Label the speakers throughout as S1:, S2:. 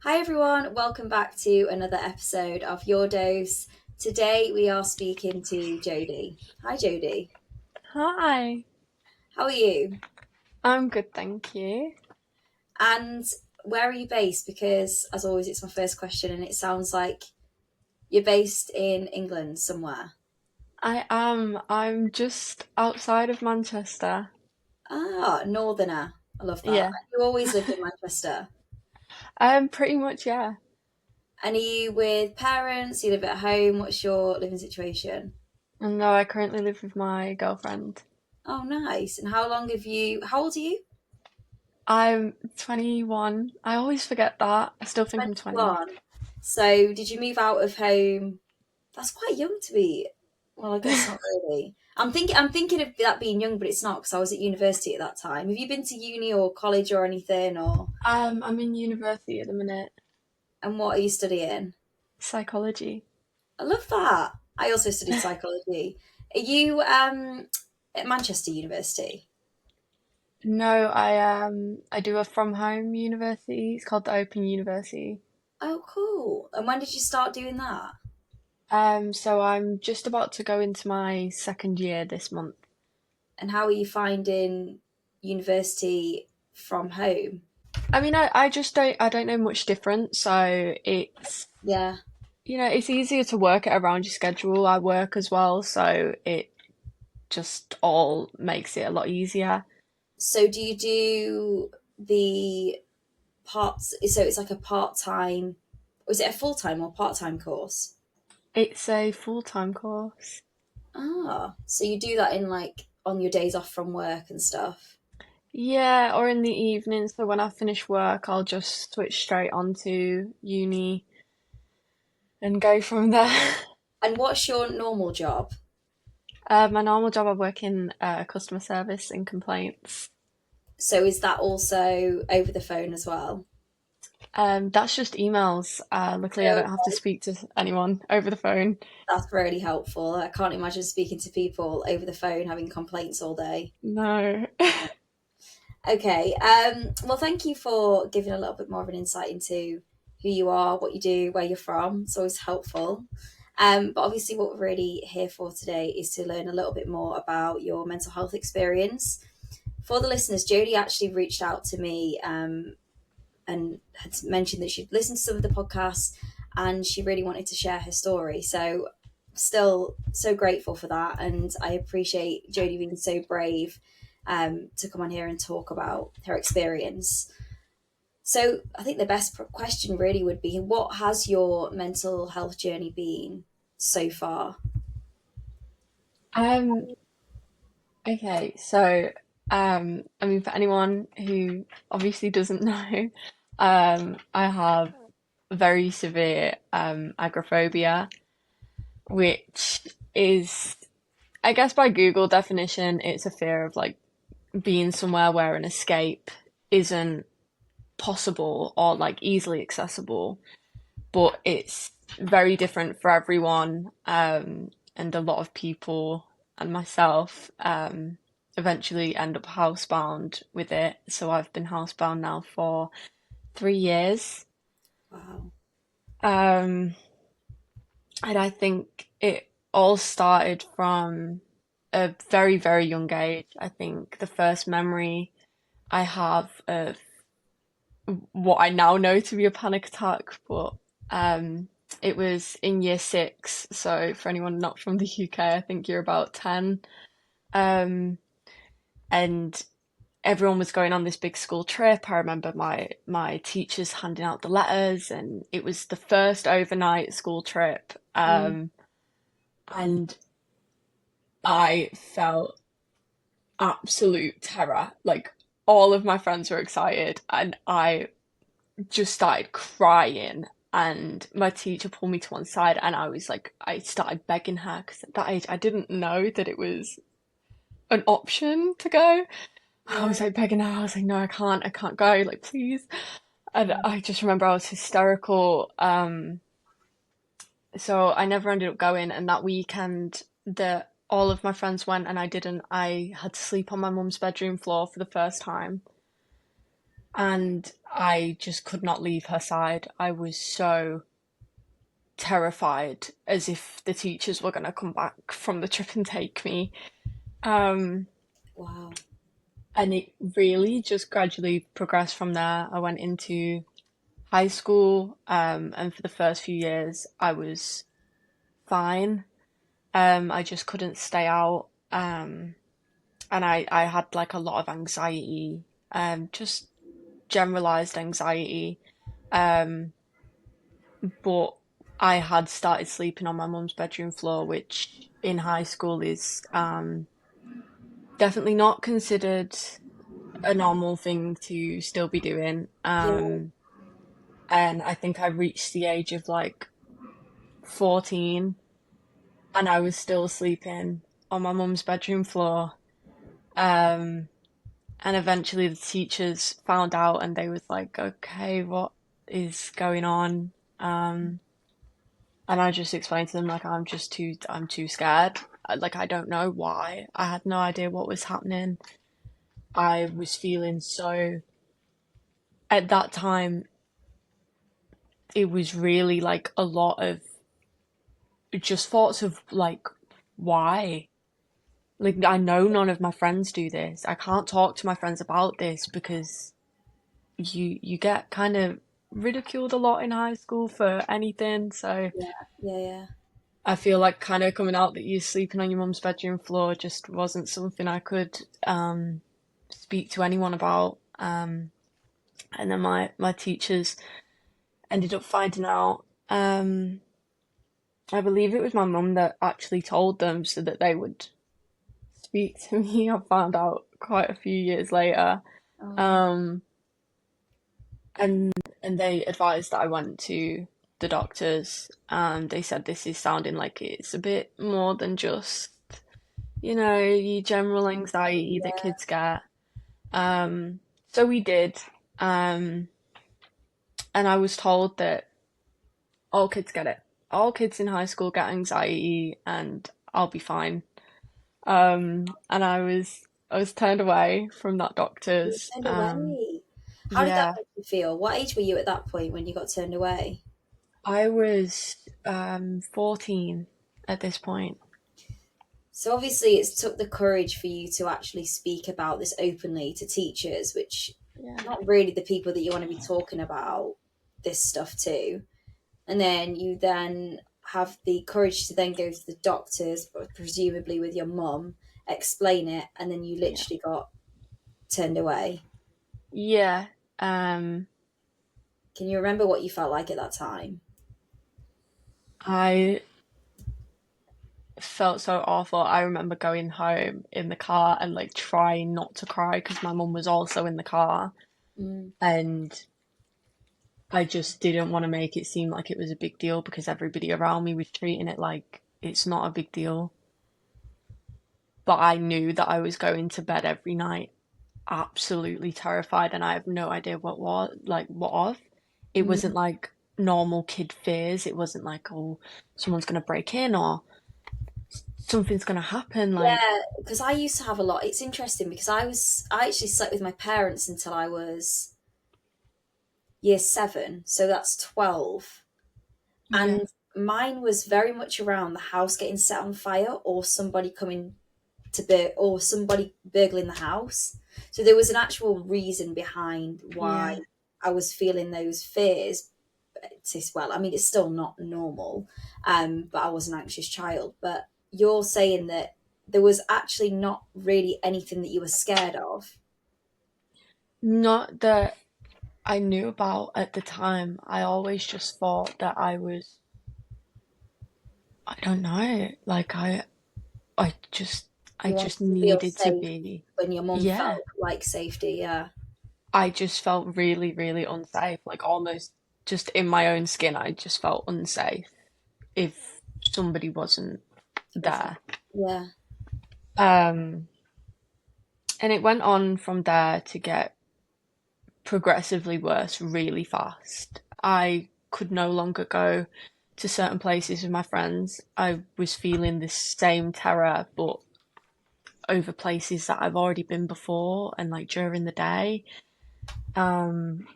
S1: Hi everyone, welcome back to another episode of Your Dose. Today we are speaking to Jodie. Hi Jodie,
S2: Hi,
S1: how are you?
S2: I'm good, thank you.
S1: And where are you based? Because as always, it's my first question, and it sounds like you're based in England somewhere.
S2: I'm just outside of Manchester.
S1: Ah, Northerner. I love that.
S2: Yeah.
S1: You always lived in Manchester.
S2: Pretty much, yeah.
S1: And are you with parents? You live at home? What's your living situation?
S2: And no, I currently live with my girlfriend.
S1: Oh, nice. And how long have you? How old are you?
S2: I'm 21. I always forget that. I still think I'm 20.
S1: 21. So, did you move out of home? That's quite young to be. Well, I guess not really. I'm thinking of that being young, but it's not because I was at university at that time. Have you been to uni or college or anything? Or
S2: I'm in university at the minute.
S1: and what are you studying?
S2: Psychology.
S1: I love that. I also studied psychology. Are you at Manchester University?
S2: No, I do a from home university. It's called the Open University.
S1: Oh, cool. And when did you start doing that?
S2: So I'm just about to go into my second year this month.
S1: And how are you finding university from home?
S2: I mean, I just don't know much different, so
S1: Yeah.
S2: it's easier to work it around your schedule. I work as well, so it just all makes it a lot easier.
S1: So do you do the parts? So it's like a part time, or is it a full time or part time course?
S2: It's a full-time course.
S1: Ah, so you do that in like on your days off from work and stuff.
S2: Yeah, or in the evening, so when I finish work, I'll just switch straight onto uni and go from there.
S1: And what's your normal job?
S2: My normal job, I work in customer service and complaints.
S1: So is that also over the phone as well?
S2: That's just emails. Luckily, I don't have to
S1: Okay,
S2: speak to anyone over the phone.
S1: that's really helpful. I can't imagine speaking to people over the phone having complaints all day.
S2: No.
S1: Okay. Well, thank you for giving a little bit more of an insight into who you are, what you do, where you're from. It's always helpful. But obviously, what we're really here for today is to learn a little bit more about your mental health experience. For the listeners, Jodie actually reached out to me and had mentioned that she'd listened to some of the podcasts and she really wanted to share her story. So, still so grateful for that. And I appreciate Jodie being so brave to come on here and talk about her experience. So, I think the best question really would be what has your mental health journey been so far?
S2: Um, okay, so I mean for anyone who obviously doesn't know, I have very severe agoraphobia, which is I guess by Google definition, it's a fear of like being somewhere where an escape isn't possible or like easily accessible, but it's very different for everyone. And a lot of people and myself eventually end up housebound with it. So I've been housebound now for 3 years.
S1: Wow.
S2: Um, and I think it all started from a very, very young age. I think the first memory I have of what I now know to be a panic attack, but it was in year 6. So for anyone not from the UK, I think you're about 10. Um, and everyone was going on this big school trip. I remember my teachers handing out the letters, and it was the first overnight school trip.
S1: Mm.
S2: And I felt absolute terror. Like all of my friends were excited, and I just started crying. And my teacher pulled me to one side, and I was like, I started begging her because at that age I didn't know that it was an option to go. I
S1: Yeah.
S2: was like begging her, I was like, no, I can't go, like, please. And I just remember I was hysterical. So I never ended up going. And that weekend that all of my friends went and I didn't, I had to sleep on my mum's bedroom floor for the first time. and I just could not leave her side. I was so terrified, as if the teachers were going to come back from the trip and take me. Um,
S1: Wow.
S2: and it really just gradually progressed from there. I went into high school, and for the first few years, I was fine. I just couldn't stay out. And I had like a lot of anxiety, just generalized anxiety. Um, but I had started sleeping on my mum's bedroom floor, which in high school is definitely not considered a normal thing to still be doing.
S1: Yeah.
S2: And I think I reached the age of like 14 and I was still sleeping on my mum's bedroom floor. Um, and eventually the teachers found out and they was like, okay, what is going on? Um, and I just explained to them like I'm too scared. Like I don't know why. I had no idea what was happening. I was feeling so at that time it was really like a lot of just thoughts of like why? Like I know none of my friends do this. I can't talk to my friends about this because you get kind of ridiculed a lot in high school for anything. So
S1: Yeah. Yeah. Yeah.
S2: I feel like kind of coming out that you're sleeping on your mum's bedroom floor just wasn't something I could speak to anyone about. And then my teachers ended up finding out. I believe it was my mum that actually told them so that they would speak to me. I found out quite a few years later.
S1: Oh,
S2: Um, and and they advised that I went to the doctors, and they said this is sounding like it's a bit more than just, your general anxiety that
S1: yeah.
S2: kids get. So we did. Um, and I was told that all kids get it. All kids in high school get anxiety, and I'll be fine. And I was turned away from that
S1: You were
S2: doctor's.
S1: turned away. How did that
S2: Yeah,
S1: make you feel? What age were you at that point when you got turned away?
S2: I was 14 at this point.
S1: So obviously, it's took the courage for you to actually speak about this openly to teachers, which
S2: Yeah.
S1: not really the people that you want to be talking about this stuff to. And then you then have the courage to then go to the doctors, but presumably with your mum, explain it, and then you
S2: Yeah.
S1: literally got turned away.
S2: Yeah. Um,
S1: Can you remember what you felt like at that time?
S2: I felt so awful. I remember going home in the car and like trying not to cry because my mum was also in the car,
S1: Mm.
S2: and I just didn't want to make it seem like it was a big deal because everybody around me was treating it like it's not a big deal. But I knew that I was going to bed every night absolutely terrified, and I have no idea what of. It wasn't
S1: Mm.
S2: like normal kid fears. It wasn't like, oh, someone's gonna break in or something's gonna happen. Like,
S1: Yeah, because I used to have a lot. It's interesting because I actually slept with my parents until I was year seven, so that's 12.
S2: yeah,
S1: And mine was very much around the house getting set on fire or somebody coming or somebody burgling the house. So there was an actual reason behind why
S2: yeah.
S1: I was feeling those fears. Well, I mean, it's still not normal, but I was an anxious child. But you're saying that there was actually not really anything that you were scared of.
S2: Not that I knew about at the time. I always just thought that I don't know, like I just, I
S1: You wanted
S2: just
S1: to feel
S2: needed to
S1: safe
S2: be,
S1: when your mum
S2: yeah.
S1: felt like safety. Yeah.
S2: I just felt really, really unsafe, like almost just in my own skin. I just felt unsafe if somebody wasn't there.
S1: Yeah.
S2: Um, and it went on from there to get progressively worse really fast. I could no longer go to certain places with my friends. I was feeling this same terror, but over places that I've already been before and like during the day. Um,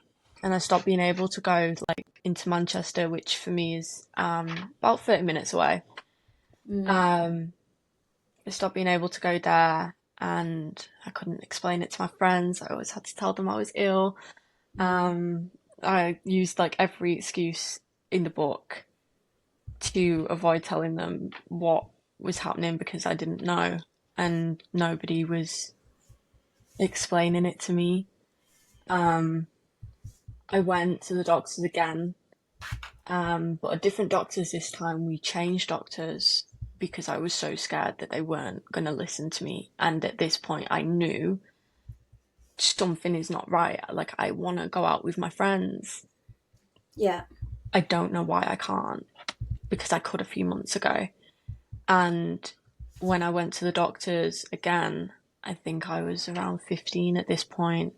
S2: and I stopped being able to go like into Manchester, which for me is about 30 minutes away.
S1: Mm.
S2: Um, I stopped being able to go there, and I couldn't explain it to my friends. I always had to tell them I was ill.
S1: Mm.
S2: I used like every excuse in the book to avoid telling them what was happening because I didn't know, and nobody was explaining it to me. Um, I went to the doctors again, but a different doctors this time. We changed doctors because I was so scared that they weren't going to listen to me. And at this point, I knew something is not right. Like, I want to go out with my friends.
S1: Yeah.
S2: I don't know why I can't because I could a few months ago. And when I went to the doctors again, I think I was around 15 at this point.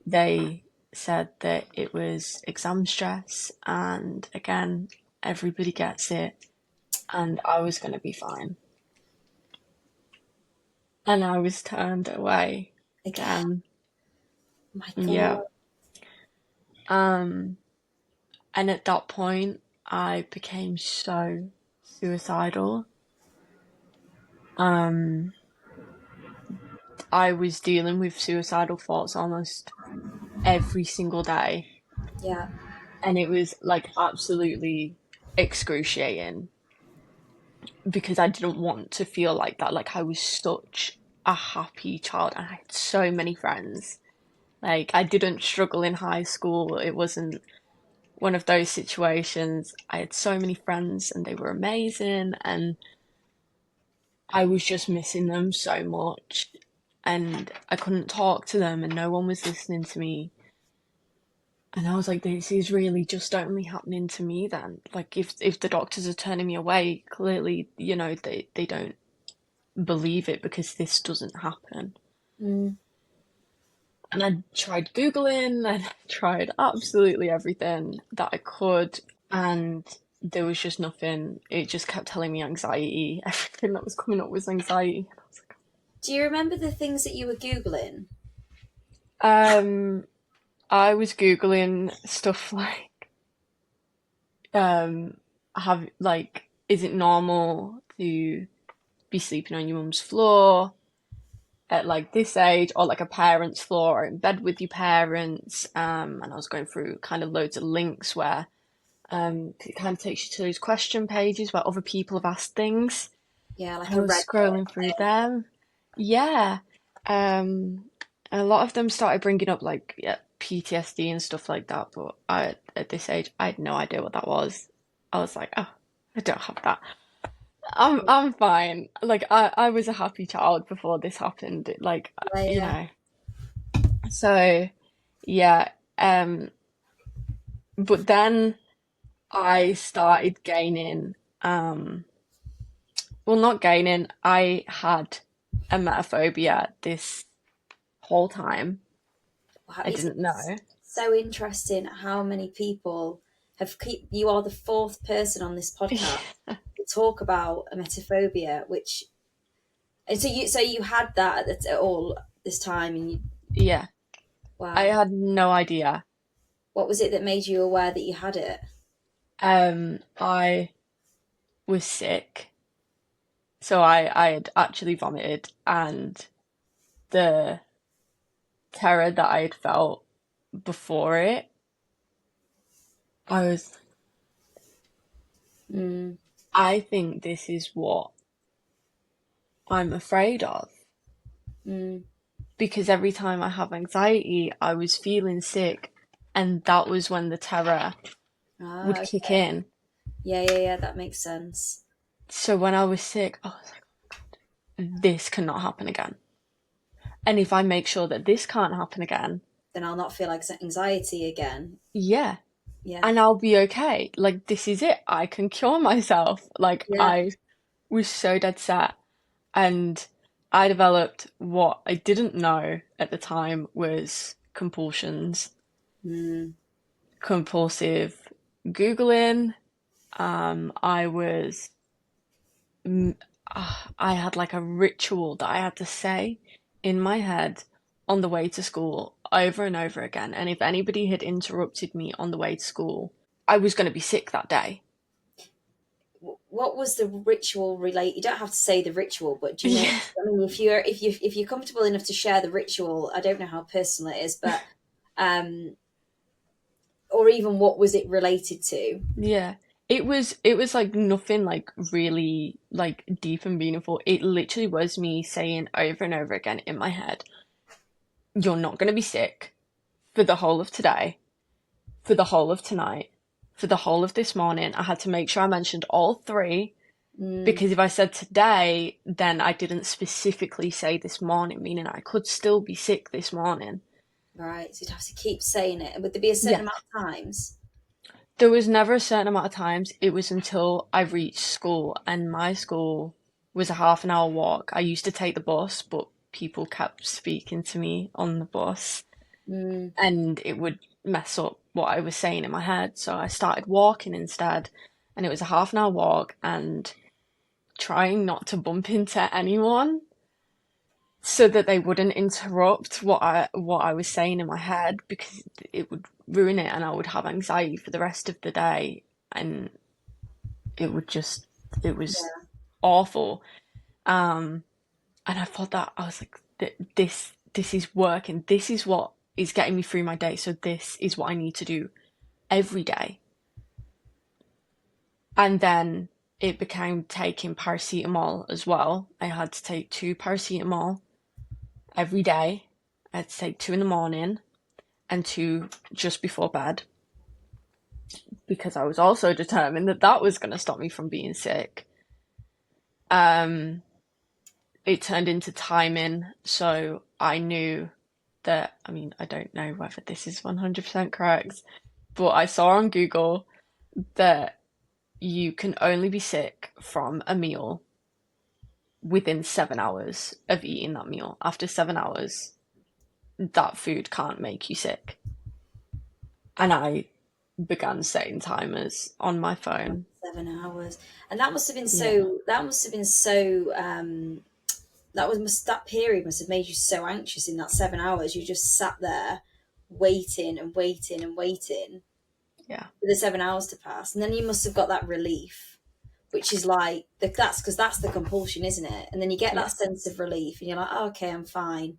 S2: They said that it was exam stress, and again, everybody gets it, and I was going to be fine. And I was turned away
S1: Again.
S2: again.
S1: My
S2: Yeah.
S1: God.
S2: Um, and at that point, I became so suicidal. Um, I was dealing with suicidal thoughts almost every single day,
S1: Yeah.
S2: and it was like absolutely excruciating because I didn't want to feel like that. Like I was such a happy child and I had so many friends. Like I didn't struggle in high school. It wasn't one of those situations. I had so many friends and they were amazing and I was just missing them so much and I couldn't talk to them and no one was listening to me. And I was like, this is really just only happening to me then. Like if the doctors are turning me away, clearly, they don't believe it because this doesn't happen.
S1: Mm.
S2: And I tried Googling and I tried absolutely everything that I could, and there was just nothing. It just kept telling me anxiety. Everything that was coming up was anxiety.
S1: Do you remember the things that you were Googling?
S2: Um, I was Googling stuff like, um, is it normal to be sleeping on your mum's floor at like this age, or like a parent's floor, or in bed with your parents? And I was going through kind of loads of links where it kind of takes you to those question pages where other people have asked things,
S1: Yeah, like
S2: and I
S1: a
S2: was
S1: Reddit.
S2: scrolling through them. Yeah, and a lot of them started bringing up like, yeah, PTSD and stuff like that. But at this age, I had no idea what that was. I was like, oh, I don't have that. I'm fine. Like I was a happy child before this happened. Like
S1: Yeah,
S2: you
S1: yeah.
S2: know. So yeah. But then I started gaining. Well, not gaining. I had emetophobia this whole time.
S1: Wow,
S2: I didn't
S1: it's
S2: know.
S1: so interesting how many people have keep. You are the fourth person on this podcast to talk about emetophobia, which and so you had that at all this time, and you
S2: Yeah, I
S1: wow,
S2: had no idea.
S1: what was it that made you aware that you had it?
S2: I was sick, so I had actually vomited, and the terror that I had felt before it, I was,
S1: Mm.
S2: I think this is what I'm afraid of.
S1: Mm.
S2: Because every time I have anxiety, I was feeling sick, and that was when the terror would
S1: Ah,
S2: kick
S1: okay.
S2: in.
S1: Yeah, yeah, yeah. That makes sense.
S2: So when I was sick, I was like, this cannot happen again. And if I make sure that this can't happen again,
S1: Then I'll not feel like anxiety again.
S2: yeah,
S1: Yeah,
S2: and I'll be okay. Like, this is it. I can cure myself. Like,
S1: yeah.
S2: I was so dead set. And I developed what I didn't know at the time was compulsions,
S1: Mm.
S2: compulsive Googling. I was, I had like a ritual that I had to say in my head on the way to school over and over again. And if anybody had interrupted me on the way to school, I was going to be sick that day.
S1: What was the ritual relate? You don't have to say the ritual, but do you know?
S2: Yeah.
S1: I mean, if you're comfortable enough to share the ritual, I don't know how personal it is, but um, or even what was it related to?
S2: Yeah. It was like nothing like really like deep and meaningful. It literally was me saying over and over again in my head, you're not going to be sick for the whole of today, for the whole of tonight, for the whole of this morning. I had to make sure I mentioned all three,
S1: Mm,
S2: because if I said today, then I didn't specifically say this morning, meaning I could still be sick this morning.
S1: right, so you'd have to keep saying it. Would there be a certain
S2: Yeah.
S1: amount of times?
S2: There was never a certain amount of times. It was until I reached school, and my school was a half an hour walk. I used to take the bus, but people kept speaking to me on the bus,
S1: Mm,
S2: and it would mess up what I was saying in my head. So I started walking instead, and it was a half an hour walk, and trying not to bump into anyone so that they wouldn't interrupt what I was saying in my head, because it would ruin it and I would have anxiety for the rest of the day, and it would just it was
S1: yeah,
S2: awful. Um and I thought that I was like, this is working. This is what is getting me through my day. So this is what I need to do every day. And then it became taking paracetamol as well. I had to take two paracetamol every day. I had to take two in the morning and two just before bed, because I was also determined that that was going to stop me from being sick. Um, it turned into timing, so I knew that, I mean, I don't know whether this is 100% correct, but I saw on Google that you can only be sick from a meal within 7 hours of eating that meal. After 7 hours, that food can't make you sick. And I began setting timers on my phone.
S1: 7 hours, and that must have been
S2: Yeah,
S1: so. That must have been so. That period must have made you so anxious. In that 7 hours, you just sat there, waiting and waiting and waiting
S2: yeah,
S1: for the 7 hours to pass, and then you must have got that relief, which is like that's because that's the compulsion, isn't it? And then you get
S2: yeah.
S1: that sense of relief, and you're like, oh, okay, I'm fine.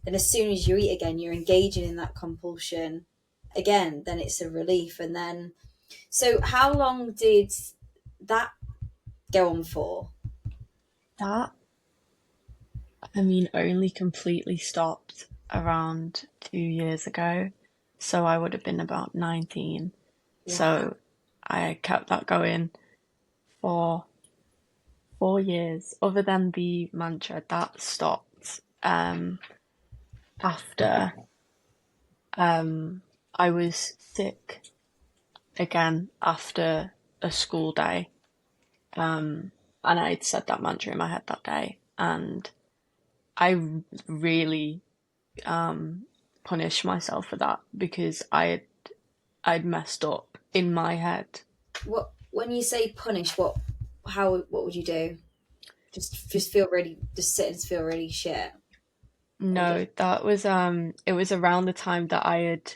S1: Then as soon as you eat again, you're engaging in that compulsion again. Then it's a relief, and then so how long did that go on for?
S2: That, I mean, only completely stopped around 2 years ago. So I would have been about 19.
S1: Wow.
S2: So I kept that going for 4 years. Other than the mantra, that stopped after I was sick again after a school day. And I'd said that mantra in my head that day. And I really punish myself for that, because I'd messed up in my head.
S1: What when you say punish, what would you do? Just feel really just sit and feel really shit or just
S2: No, that was it was around the time that I had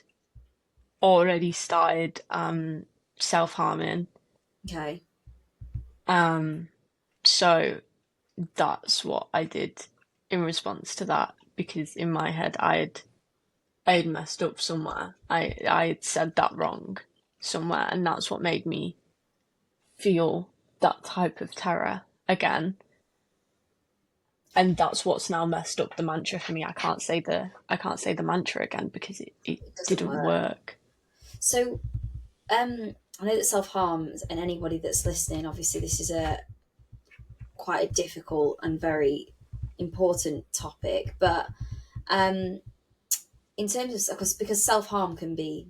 S2: already started self-harming.
S1: okay.
S2: Um so that's what I did in response to that, because in my head I had messed up somewhere. I had said that wrong somewhere, and that's what made me feel that type of terror again. And that's what's now messed up the mantra for me. I can't say the mantra again, because it
S1: It doesn't
S2: didn't
S1: work.
S2: work.
S1: So I know that self harm and anybody that's listening, obviously this is a quite a difficult and very important topic, but um in terms of because self harm can be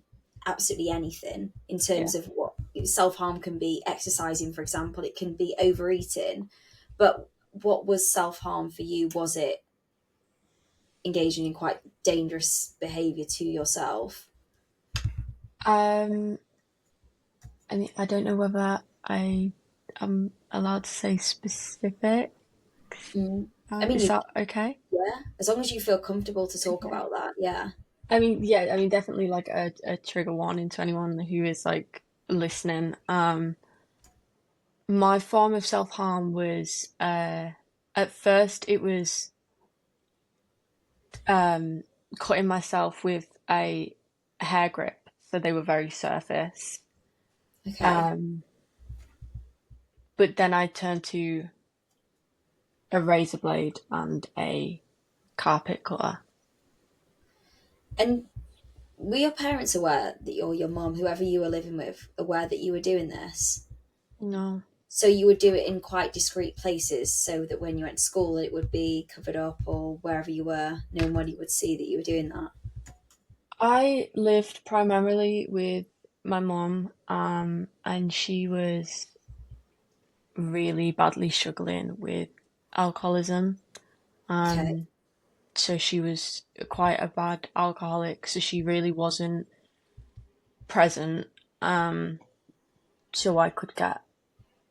S1: absolutely anything in
S2: Yeah.
S1: terms of what self harm can be exercising, for example, it can be overeating. But what was self harm for you? Was it engaging in quite dangerous behavior to yourself?
S2: Um, I mean, I don't know whether I am allowed to say specific.
S1: Mm. I mean,
S2: Is
S1: you,
S2: that okay?
S1: yeah, as long as you feel comfortable to talk
S2: Okay.
S1: about that, yeah.
S2: I mean, yeah, I mean, definitely like a trigger warning to anyone who is like listening. My form of self-harm was, at first it was, um, cutting myself with a hair grip, so they were very surface.
S1: Okay.
S2: Um, but then I turned to a razor blade and a carpet cutter.
S1: And were your parents aware that, or your mom, whoever you were living with, aware that you were doing this?
S2: No,
S1: So you would do it in quite discreet places so that when you went to school, it would be covered up, or wherever you were, no one would see that you were doing that.
S2: I lived primarily with my mom, and she was really badly struggling with alcoholism.
S1: Okay.
S2: Um, so she was quite a bad alcoholic, so she really wasn't present. Um, so I could get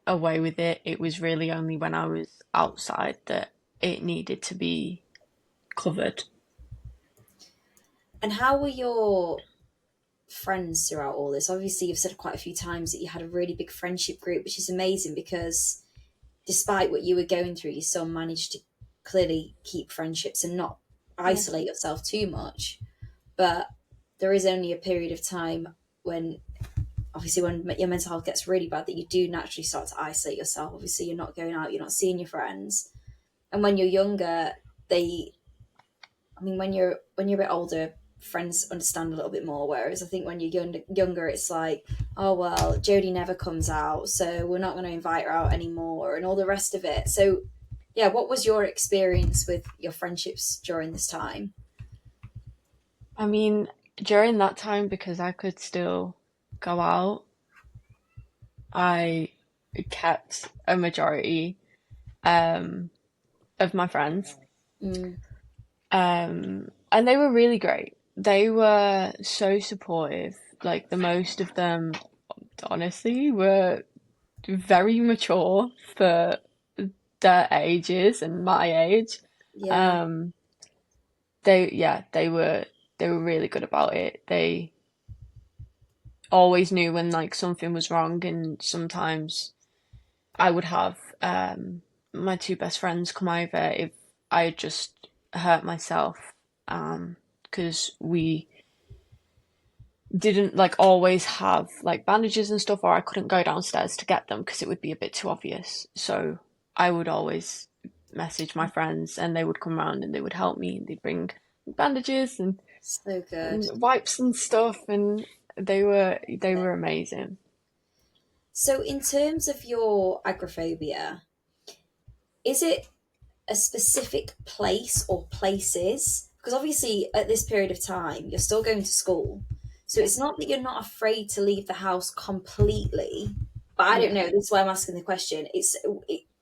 S2: away with it. It was really only when I was outside that it needed to be covered.
S1: And how were your friends throughout all this? Obviously, you've said quite a few times that you had a really big friendship group, which is amazing because despite what you were going through, you still managed to clearly keep friendships and not
S2: Yeah.
S1: isolate yourself too much. But there is only a period of time when, obviously, when your mental health gets really bad, that you do naturally start to isolate yourself. Obviously, you're not going out, you're not seeing your friends. And when you're younger, they, I mean, when you're a bit older, friends understand a little bit more. Whereas I think when you're younger, it's like, oh well, Jodie never comes out, so we're not going to invite her out anymore, and all the rest of it. So, yeah, what was your experience with your friendships during this time?
S2: I mean, during that time, because I could still go out, I kept a majority, um, of my friends.
S1: Mm,
S2: And they were really great. They were so supportive. Like the most of them, honestly, were very mature for their ages and my age.
S1: yeah,
S2: Um, yeah, they were really good about it. They always knew when like something was wrong, and sometimes I would have my two best friends come over if I had just hurt myself, because we didn't like always have like bandages and stuff, or I couldn't go downstairs to get them because it would be a bit too obvious. So I would always message my friends and they would come around and they would help me, and they'd bring bandages
S1: so good.
S2: and wipes and stuff, and they were amazing.
S1: So, in terms of your agoraphobia, is it a specific place or places? Because obviously, at this period of time, you're still going to school. So
S2: Yeah.
S1: it's not that you're not afraid to leave the house completely. But I don't
S2: Yeah.
S1: know. This is why I'm asking the question.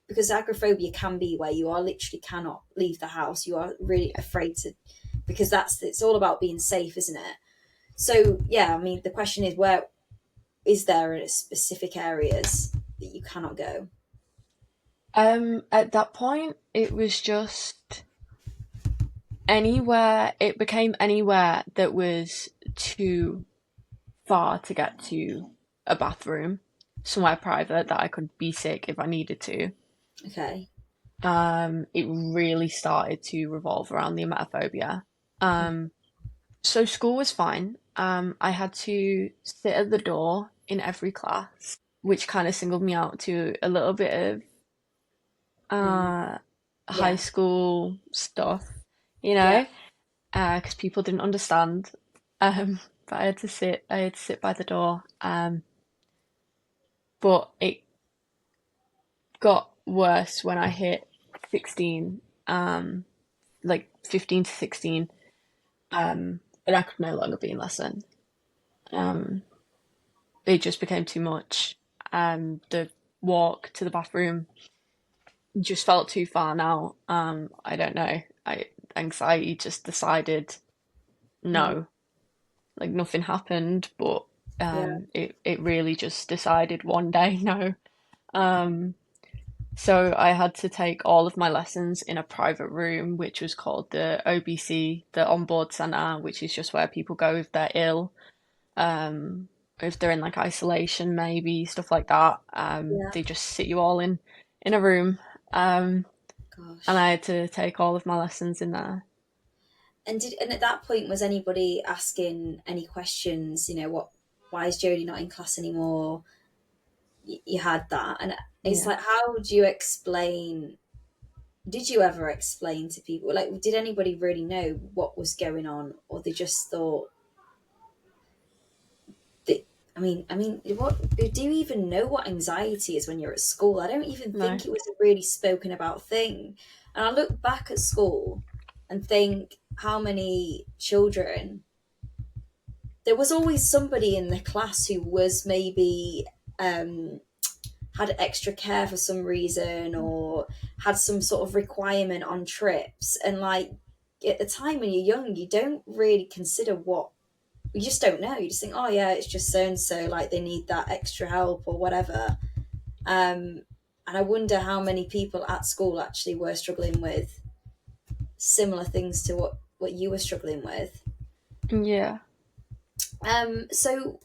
S1: Because agoraphobia can be where you are literally cannot leave the house. You are really afraid to, because it's all about being safe, isn't it? So yeah, I mean, the question is, where is there specific areas that you cannot go?
S2: At that point, it was just anywhere, it became anywhere that was too far to get to a bathroom, somewhere private that I could be sick if I needed to.
S1: Okay.
S2: It really started to revolve around the emetophobia. Um, so school was fine. I had to sit at the door in every class, which kind of singled me out to a little bit of
S1: Mm.
S2: uh, high
S1: Yeah.
S2: school stuff, you
S1: Yeah.
S2: know, because people didn't understand. But I had to sit by the door. But it got worse when I hit 16, like 15 to 16, and I could no longer be in lesson. Um, it just became too much. The walk to the bathroom just felt too far now. I don't know. Anxiety just decided
S1: Mm.
S2: no, like nothing happened, but
S1: Yeah.
S2: it really just decided one day no. Um, So I had to take all of my lessons in a private room, which was called the OBC, the Onboard Centre, which is just where people go if they're ill, if they're in like isolation, maybe stuff like that.
S1: Yeah.
S2: They just sit you all in a room, um, and
S1: Gosh.
S2: I had to take all of my lessons in there.
S1: And at that point, was anybody asking any questions? You know, what? Why is Jodie not in class anymore? You had that, and it's
S2: Yeah.
S1: like, how do you explain? Did you ever explain to people? Like, did anybody really know what was going on, or they just thought that? What do you even know what anxiety is when you're at school? I don't even
S2: No.
S1: think it was a really spoken about thing. And I look back at school and think how many children there was always somebody in the class who was maybe um, had extra care for some reason or had some sort of requirement on trips. And like at the time when you're young, you don't really consider what you just don't know. You just think, oh yeah, it's just so and so, like they need that extra help or whatever. And I wonder how many people at school actually were struggling with similar things to what you were struggling with.
S2: Yeah.
S1: So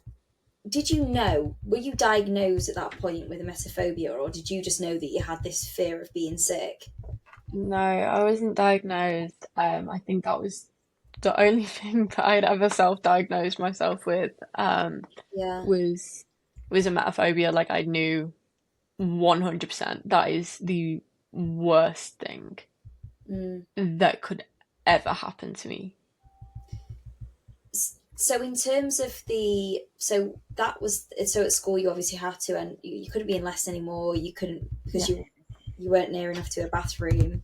S1: did you know, were you diagnosed at that point with emetophobia, or did you just know that you had this fear of being sick?
S2: No, I wasn't diagnosed. I think that was the only thing that I'd ever self-diagnosed myself with,
S1: Yeah.
S2: was emetophobia. Like I knew 100% that is the worst thing
S1: Mm.
S2: that could ever happen to me.
S1: So in terms of so that was, so at school you obviously had to, and you couldn't be in less anymore. You couldn't because
S2: Yeah.
S1: you weren't near enough to a bathroom.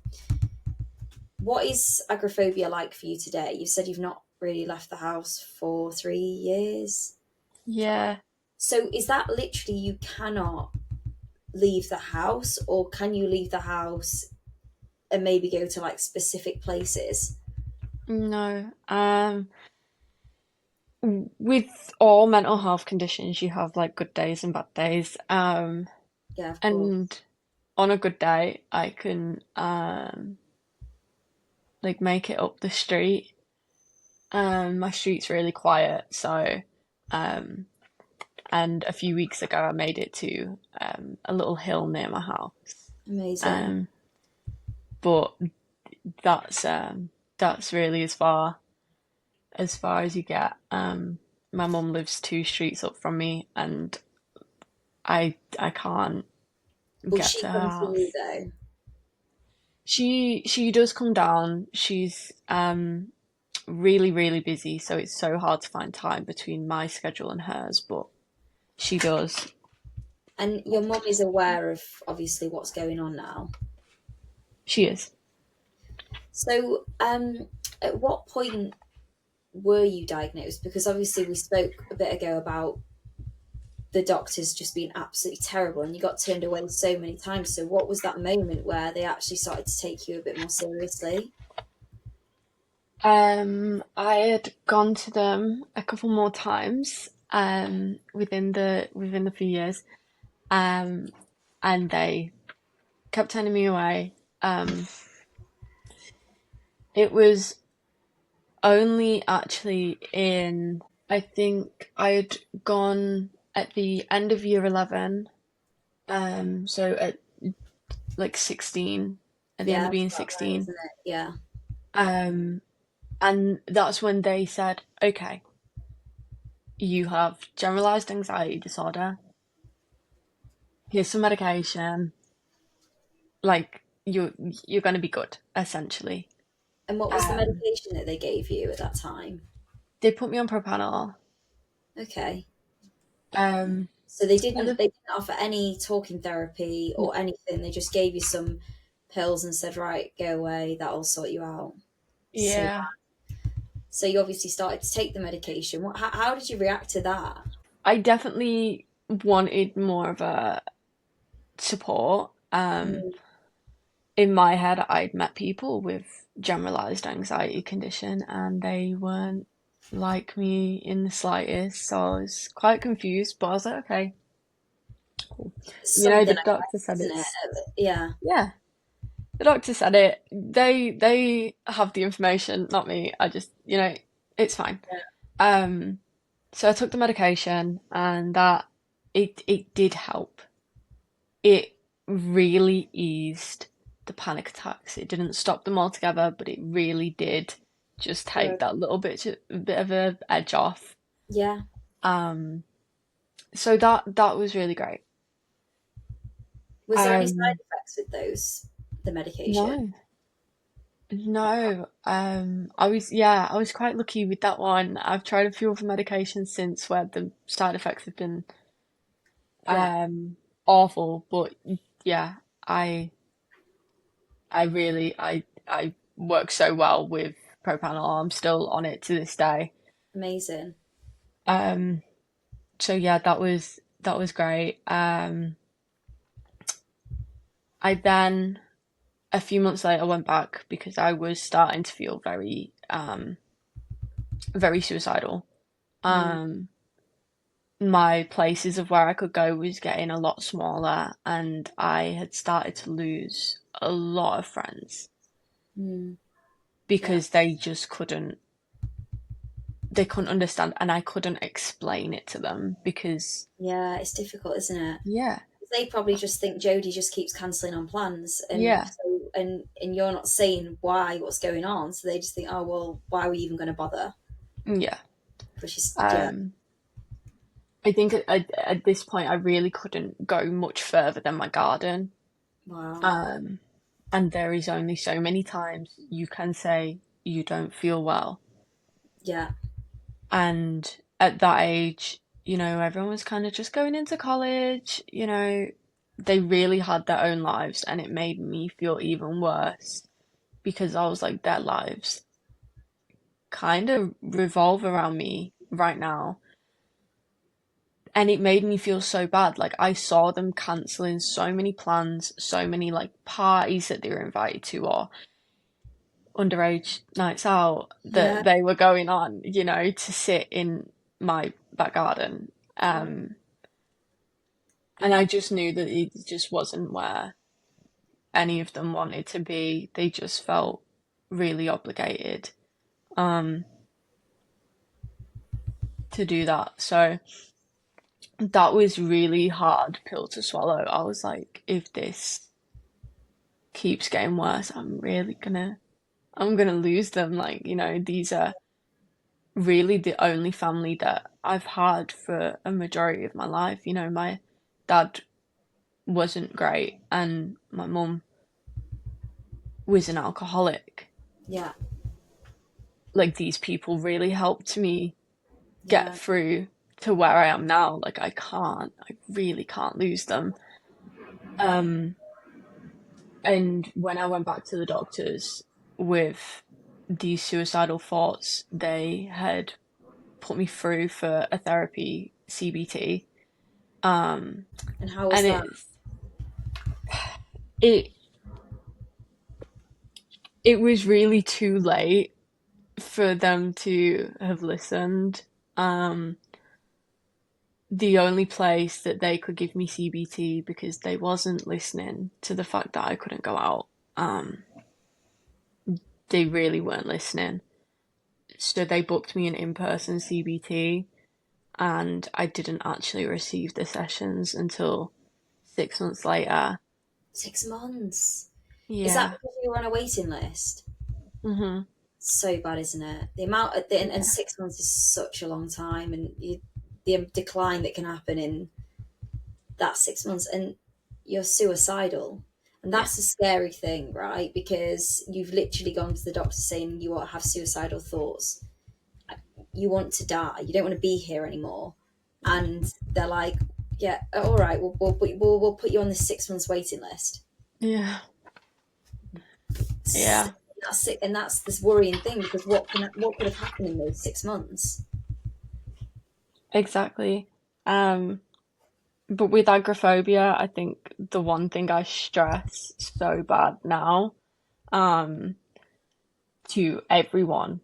S1: What is agoraphobia like for you today? You said you've not really left the house for 3 years.
S2: Yeah.
S1: So is that literally you cannot leave the house, or can you leave the house and maybe go to like specific places?
S2: No. With all mental health conditions, you have like good days and bad days.
S1: Yeah, of course.
S2: And on a good day, I can like make it up the street. My street's really quiet, so um, and a few weeks ago I made it to a little hill near my house.
S1: Amazing.
S2: Um, but that's really as far as you get. My mum lives 2 streets up from me, and I can't
S1: Will
S2: get
S1: she
S2: to her
S1: come to you
S2: house.
S1: though?
S2: She does come down. She's really, really busy, so it's so hard to find time between my schedule and hers, but she does.
S1: And your mum is aware of obviously what's going on now.
S2: She is.
S1: So, at what point were you diagnosed? Because obviously we spoke a bit ago about the doctors just being absolutely terrible, and you got turned away so many times. So, what was that moment where they actually started to take you a bit more seriously?
S2: I had gone to them a couple more times, within the few years, um, and they kept turning me away. It was only actually in, I think I had gone at the end of year 11, so at like 16, at the end
S1: Yeah,
S2: of
S1: it's
S2: being
S1: about there,
S2: 16.
S1: isn't it? Yeah.
S2: Um, and that's when they said, okay, you have generalized anxiety disorder. Here's some medication. Like you're going to be good, essentially.
S1: And what was the
S2: Um,
S1: medication that they gave you at that time?
S2: they put me on propanol.
S1: Okay.
S2: Um,
S1: So they
S2: and
S1: didn't
S2: the,
S1: they didn't offer any talking therapy
S2: no,
S1: or anything. They just gave you some pills and said, right, go away, that'll sort you out. So
S2: yeah,
S1: so you obviously started to take the medication. How did you react to that?
S2: I definitely wanted more of a support.
S1: Mm.
S2: In my head, I'd met people with generalized anxiety condition, and they weren't like me in the slightest. So I was quite confused, but I was like, okay, cool. You know, the
S1: something, I
S2: doctor
S1: guess,
S2: said
S1: isn't it?
S2: it's,
S1: Yeah,
S2: yeah, the doctor said it. They have the information, not me. I just, it's fine.
S1: yeah,
S2: Um, so I took the medication and that it did help. It really eased the panic attacks. It didn't stop them altogether, but it really did just take
S1: good.
S2: that little bit of a edge off.
S1: Yeah.
S2: Um, so that was really great.
S1: Was there any side
S2: Um,
S1: effects with the medication?
S2: no, no. I was quite lucky with that one. I've tried a few other medications since where the side effects have been
S1: Yeah,
S2: awful, but yeah, I I really I work so well with propanol. I'm still on it to this day.
S1: amazing.
S2: Um, so yeah, that was great. I then a few months later went back because I was starting to feel very suicidal.
S1: Mm.
S2: Um, my places of where I could go was getting a lot smaller, and I had started to lose a lot of friends
S1: Mm. Yeah,
S2: because they couldn't understand, and I couldn't explain it to them because
S1: yeah, it's difficult, isn't it?
S2: yeah,
S1: They probably just think Jodie just keeps cancelling on plans, and
S2: yeah,
S1: so and you're not saying why, what's going on, so they just think, oh well, why are we even going to bother?
S2: yeah.
S1: But she's, yeah,
S2: Um, I think at this point I really couldn't go much further than my garden.
S1: wow,
S2: Um, and there is only so many times you can say you don't feel well.
S1: yeah,
S2: And at that age, everyone was kind of just going into college, they really had their own lives, and it made me feel even worse because I was like, their lives kind of revolve around me right now. And it made me feel so bad. Like, I saw them canceling so many plans, so many like parties that they were invited to, or underage nights out that
S1: yeah,
S2: they were going on, to sit in my back garden.
S1: oh,
S2: And I just knew that it just wasn't where any of them wanted to be. They just felt really obligated um to do that. So that was really hard pill to swallow. I was like, if this keeps getting worse, I'm gonna lose them. Like, these are really the only family that I've had for a majority of my life. My dad wasn't great and my mum was an alcoholic.
S1: yeah,
S2: Like, these people really helped me get
S1: yeah,
S2: through to where I am now. Like, I really can't lose them. Um, and when I went back to the doctors with these suicidal thoughts, they had put me through for a therapy CBT. Um,
S1: and how was
S2: and
S1: that?
S2: it it was really too late for them to have listened. Um, the only place that they could give me CBT because they wasn't listening to the fact that I couldn't go out. Um, they really weren't listening. So they booked me an in-person CBT, and I didn't actually receive the sessions until 6 months later.
S1: 6 months. Is that
S2: Yeah.
S1: because you were on a waiting list?
S2: Mhm.
S1: So bad, isn't it? The amount of and
S2: Yeah.
S1: 6 months is such a long time, and the decline that can happen in that 6 months, and you're suicidal, and
S2: Yeah.
S1: that's the scary thing, right? Because you've literally gone to the doctor saying you have suicidal thoughts, you want to die, you don't want to be here anymore, and they're like, yeah, all right, we'll put you on this 6 months waiting list.
S2: Yeah. Yeah.
S1: That's it, and that's this worrying thing, because what could have happened in those 6 months?
S2: Exactly. Um, but with agoraphobia, I think the one thing I stress so bad now, um, to everyone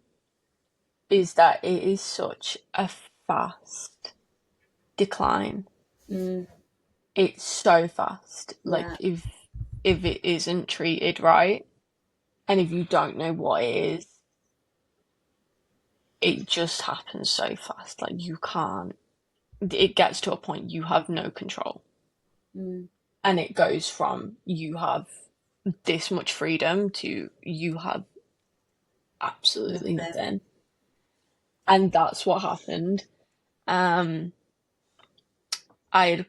S2: is that it is such a fast decline.
S1: Mm,
S2: it's so fast. Like
S1: Yeah.
S2: if it isn't treated right, and if you don't know what it is, it just happens so fast. Like you can't. It gets to a point you have no control,
S1: Mm,
S2: and it goes from you have this much freedom to you have absolutely
S1: nothing.
S2: nothing. And that's what happened. Um, I had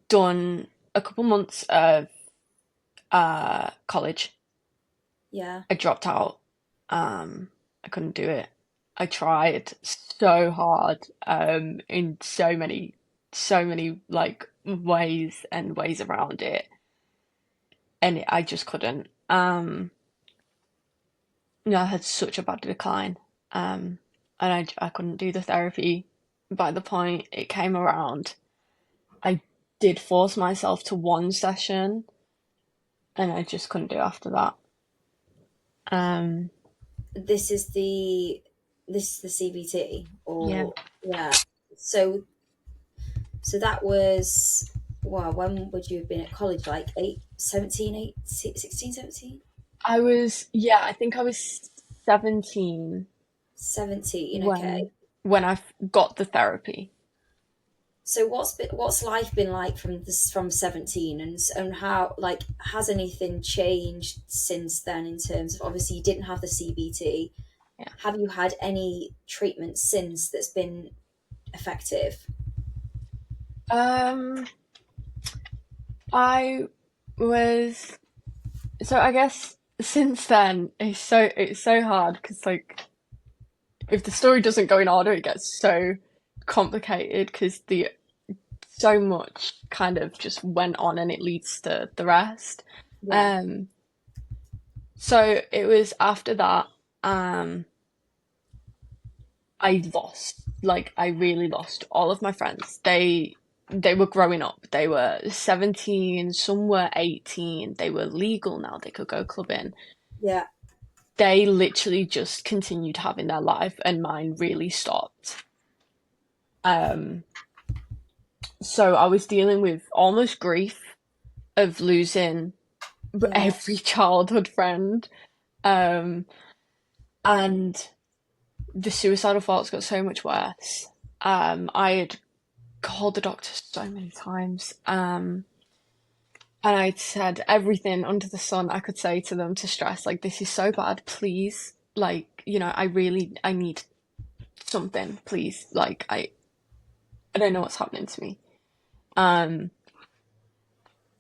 S2: done a couple months of college.
S1: Yeah.
S2: I dropped out. I couldn't do it. I tried so hard, in so many like ways and ways around it, and I just couldn't. No, I had such a bad decline, and I couldn't do the therapy. By the point it came around, I did force myself to one session, and I just couldn't do after that. Um,
S1: This is the CBT,
S2: yeah,
S1: or yeah. So that was, well, when would you have been at college? Like 16, 17?
S2: yeah, I think I was 17
S1: 17, okay.
S2: when I got the therapy.
S1: So what's life been like from 17, and how, like, has anything changed since then, in terms of, obviously you didn't have the CBT.
S2: Yeah.
S1: Have you had any treatment since that's been effective?
S2: Um, I was so I guess since then it's so hard because like if the story doesn't go in order, it gets so complicated because the so much kind of just went on and it leads to the rest.
S1: Yeah.
S2: Um, so it was after that, um, I really lost all of my friends. They were growing up. They were 17, some were 18. They were legal now. They could go clubbing.
S1: Yeah.
S2: They literally just continued having their life and mine really stopped. Um, so I was dealing with almost grief of losing
S1: Yeah.
S2: every childhood friend. Um, and the suicidal thoughts got so much worse. I had called the doctor so many times. And I'd said everything under the sun I could say to them to stress, like, this is so bad, please. Like, I need something, please. Like, I don't know what's happening to me. Um,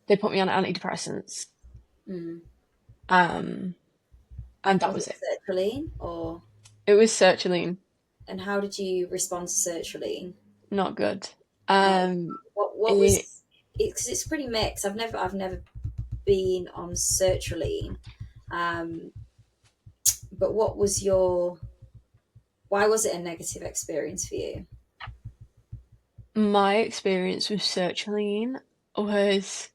S2: they put me on antidepressants.
S1: Mm.
S2: Um, and that
S1: Was
S2: was
S1: it
S2: it.
S1: sertraline, or,
S2: It was sertraline,
S1: and how did you respond to sertraline?
S2: not good.
S1: Not
S2: Um,
S1: what
S2: it,
S1: was it? Because it's pretty mixed. I've never been on sertraline, um, but what was your? Why was it a negative experience for you?
S2: my experience with sertraline was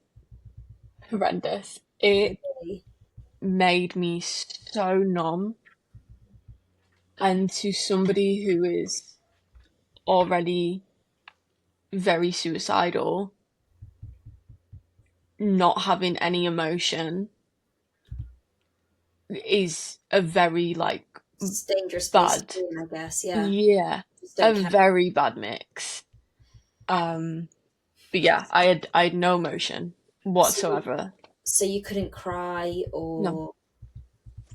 S2: horrendous. It
S1: Really?
S2: made me so numb. And to somebody who is already very suicidal, not having any emotion is a very like
S1: It's a dangerous place to
S2: bad,
S1: be in, I guess. Yeah,
S2: yeah,
S1: just
S2: a
S1: don't care.
S2: very bad mix. Um, but yeah, I had no emotion
S1: So,
S2: whatsoever.
S1: so you couldn't cry,
S2: No,
S1: or,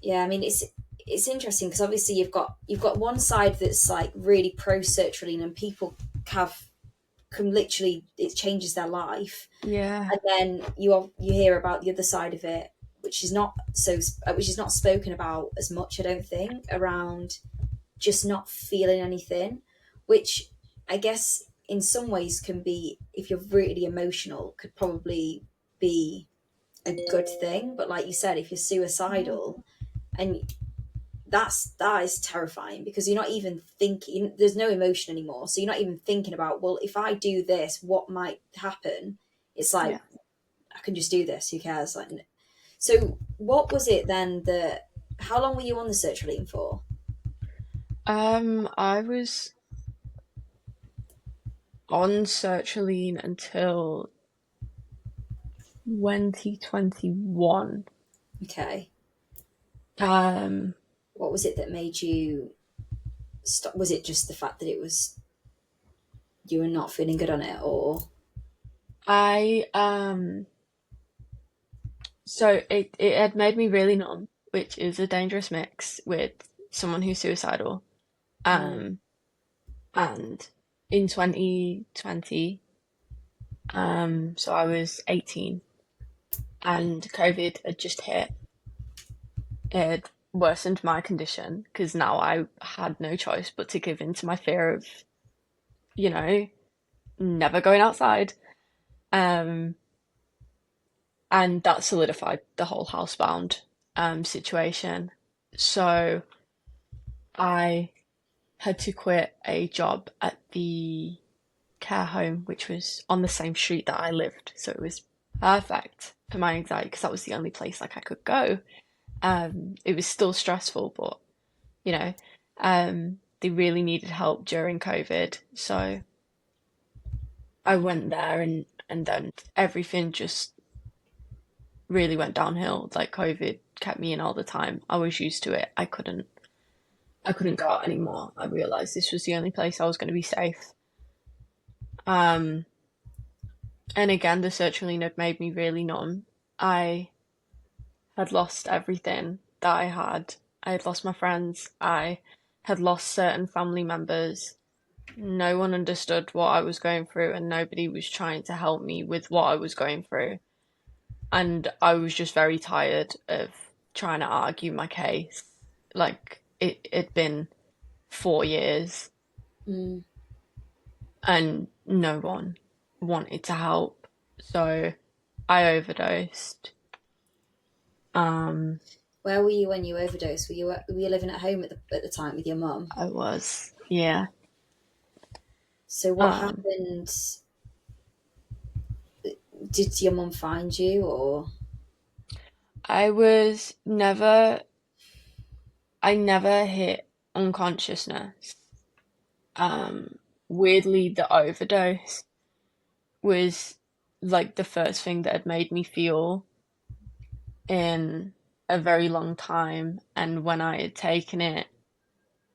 S1: yeah. I mean, it's interesting because obviously you've got one side that's like really pro sertraline, and people have can literally, it changes their life,
S2: yeah,
S1: and then you hear about the other side of it, which is not spoken about as much, I don't think, around just not feeling anything, which I guess in some ways can be, if you're really emotional, could probably be a good thing. But like you said, if you're suicidal, and that is terrifying, because you're not even thinking, there's no emotion anymore, so you're not even thinking about, well, if I do this, what might happen. It's like,
S2: yeah.
S1: I can just do this, who cares? Like, so what was it then that, how long were you on the sertraline for?
S2: I was on sertraline until 2021.
S1: Okay.
S2: Um,
S1: What was it that made you stop? Was it just the fact that it was you were not feeling good on it, or
S2: I so it had made me really numb, which is a dangerous mix with someone who's suicidal.
S1: mm,
S2: Um, and in 2020, so I was 18, and COVID had just hit. It had worsened my condition because now I had no choice but to give in to my fear of, you know, never going outside. Um, and that solidified the whole housebound situation. So I had to quit a job at the care home, which was on the same street that I lived. So it was perfect for my anxiety because that was the only place like I could go. It was still stressful, but you know, they really needed help during COVID. So I went there and then everything just really went downhill. Like COVID kept me in all the time. I was used to it. I couldn't go out anymore. I realized this was the only place I was going to be safe. Um, and again, the sertraline had made me really numb. I had lost everything that I had. I had lost my friends. I had lost certain family members. No one understood what I was going through, and nobody was trying to help me with what I was going through. And I was just very tired of trying to argue my case. Like, it had been 4 years,
S1: mm.
S2: and no one wanted to help. So I overdosed. Um,
S1: Where were you when you overdosed? Were you living at home at the time with your mum?
S2: I was, yeah.
S1: So what
S2: Um,
S1: happened? Did your mum find you, or
S2: I was never, I never hit unconsciousness. Weirdly, the overdose was like the first thing that had made me feel in a very long time. And when I had taken it,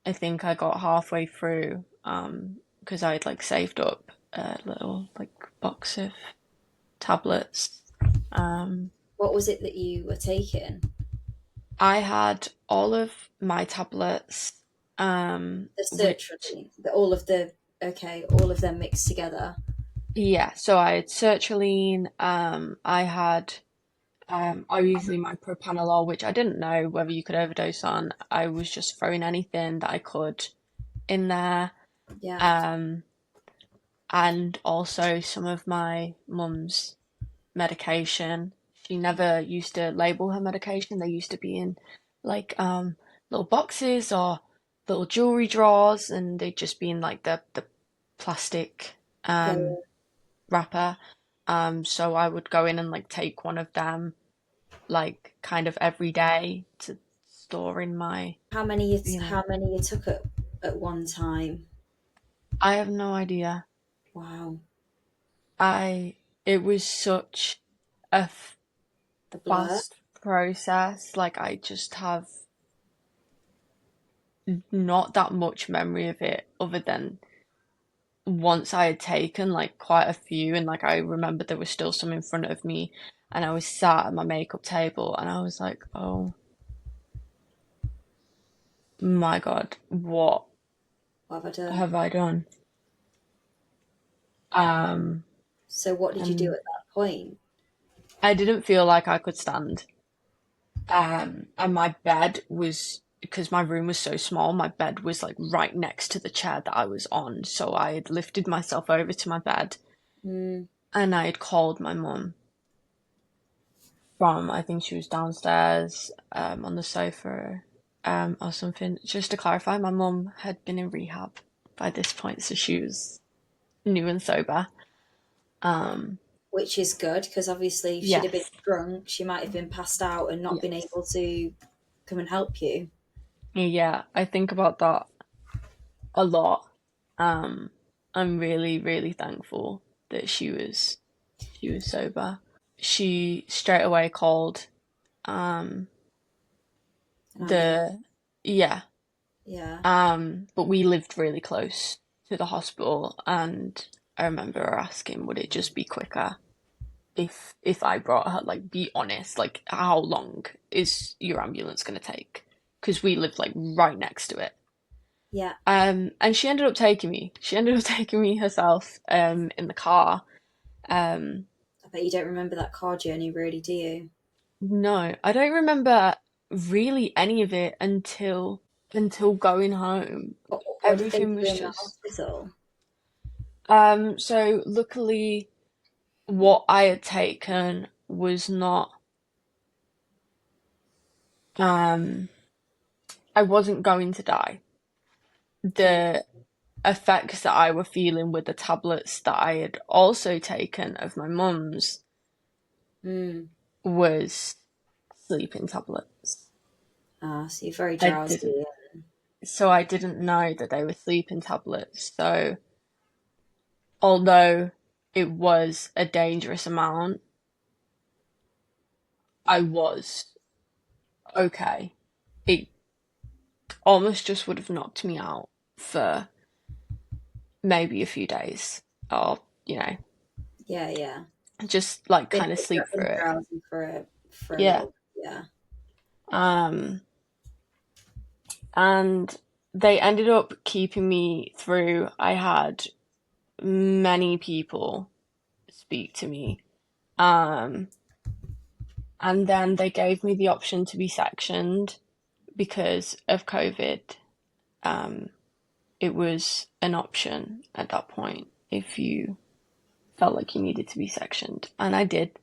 S2: I think I got halfway through, because I had like saved up a little like box of tablets. Um,
S1: what was it that you were taking?
S2: I had all of my tablets,
S1: The
S2: which,
S1: sertraline, all of the okay, all of them mixed together.
S2: yeah, so I had sertraline, I had obviously my propanolol, which I didn't know whether you could overdose on. I was just throwing anything that I could in there.
S1: Yeah,
S2: Um, and also some of my mum's medication. She never used to label her medication. They used to be in like little boxes or little jewelry drawers, and they'd just be in like the plastic
S1: yeah.
S2: um wrapper. So I would go in and like take one of them like kind of every day to store in my,
S1: How many you
S2: you know,
S1: how many you took at one time?
S2: I have no idea.
S1: Wow,
S2: I It was such a
S1: the blur.
S2: fast process. Like I just have not that much memory of it other than once I had taken like quite a few and like I remember there was still some in front of me and I was sat at my makeup table and I was like, oh my God, what
S1: What have I done?
S2: have I done? Um,
S1: So what did you do
S2: and
S1: at that point?
S2: I didn't feel like I could stand. And my bed was, because my room was so small, my bed was like right next to the chair that I was on. So I had lifted myself over to my bed
S1: Mm,
S2: and I had called my mum from, I think she was downstairs, on the sofa, or something. Just to clarify, my mum had been in rehab by this point, so she was new and sober. Um,
S1: which is good because obviously if she'd have been
S2: yes,
S1: drunk, she might have been passed out and not been
S2: yes.
S1: able to come and help you.
S2: Yeah, I think about that a lot. Um, I'm really, really thankful that she was sober. she straight away called um
S1: An ambulance.
S2: the yeah.
S1: Yeah.
S2: But we lived really close to the hospital, and I remember her asking, would it just be quicker if I brought her? Like, be honest, like, how long is your ambulance gonna take? Because we lived like right next to it.
S1: Yeah.
S2: And she ended up taking me. She ended up taking me herself, in the car. Um,
S1: I bet you don't remember that car journey, really, do you?
S2: no, I don't remember really any of it until going home.
S1: What did they
S2: Everything
S1: do
S2: was
S1: in the
S2: just
S1: hospital?
S2: so luckily what I had taken was not um I wasn't going to die.
S1: Okay.
S2: The effects that I were feeling with the tablets that I had also taken of my mum's
S1: Mm.
S2: was sleeping tablets.
S1: Ah, so you're very
S2: I didn't
S1: drowsy.
S2: so I didn't know that they were sleeping tablets. So although it was a dangerous amount, I was okay. It almost just would have knocked me out for maybe a few days, or
S1: Yeah, yeah.
S2: just like kind of sleep through
S1: Been
S2: it.
S1: drowsy for a
S2: Yeah.
S1: little. Yeah.
S2: um and they ended up keeping me through. I had many people speak to me, um and then they gave me the option to be sectioned because of COVID. um it was an option at that point if you felt like you needed to be sectioned, and I did.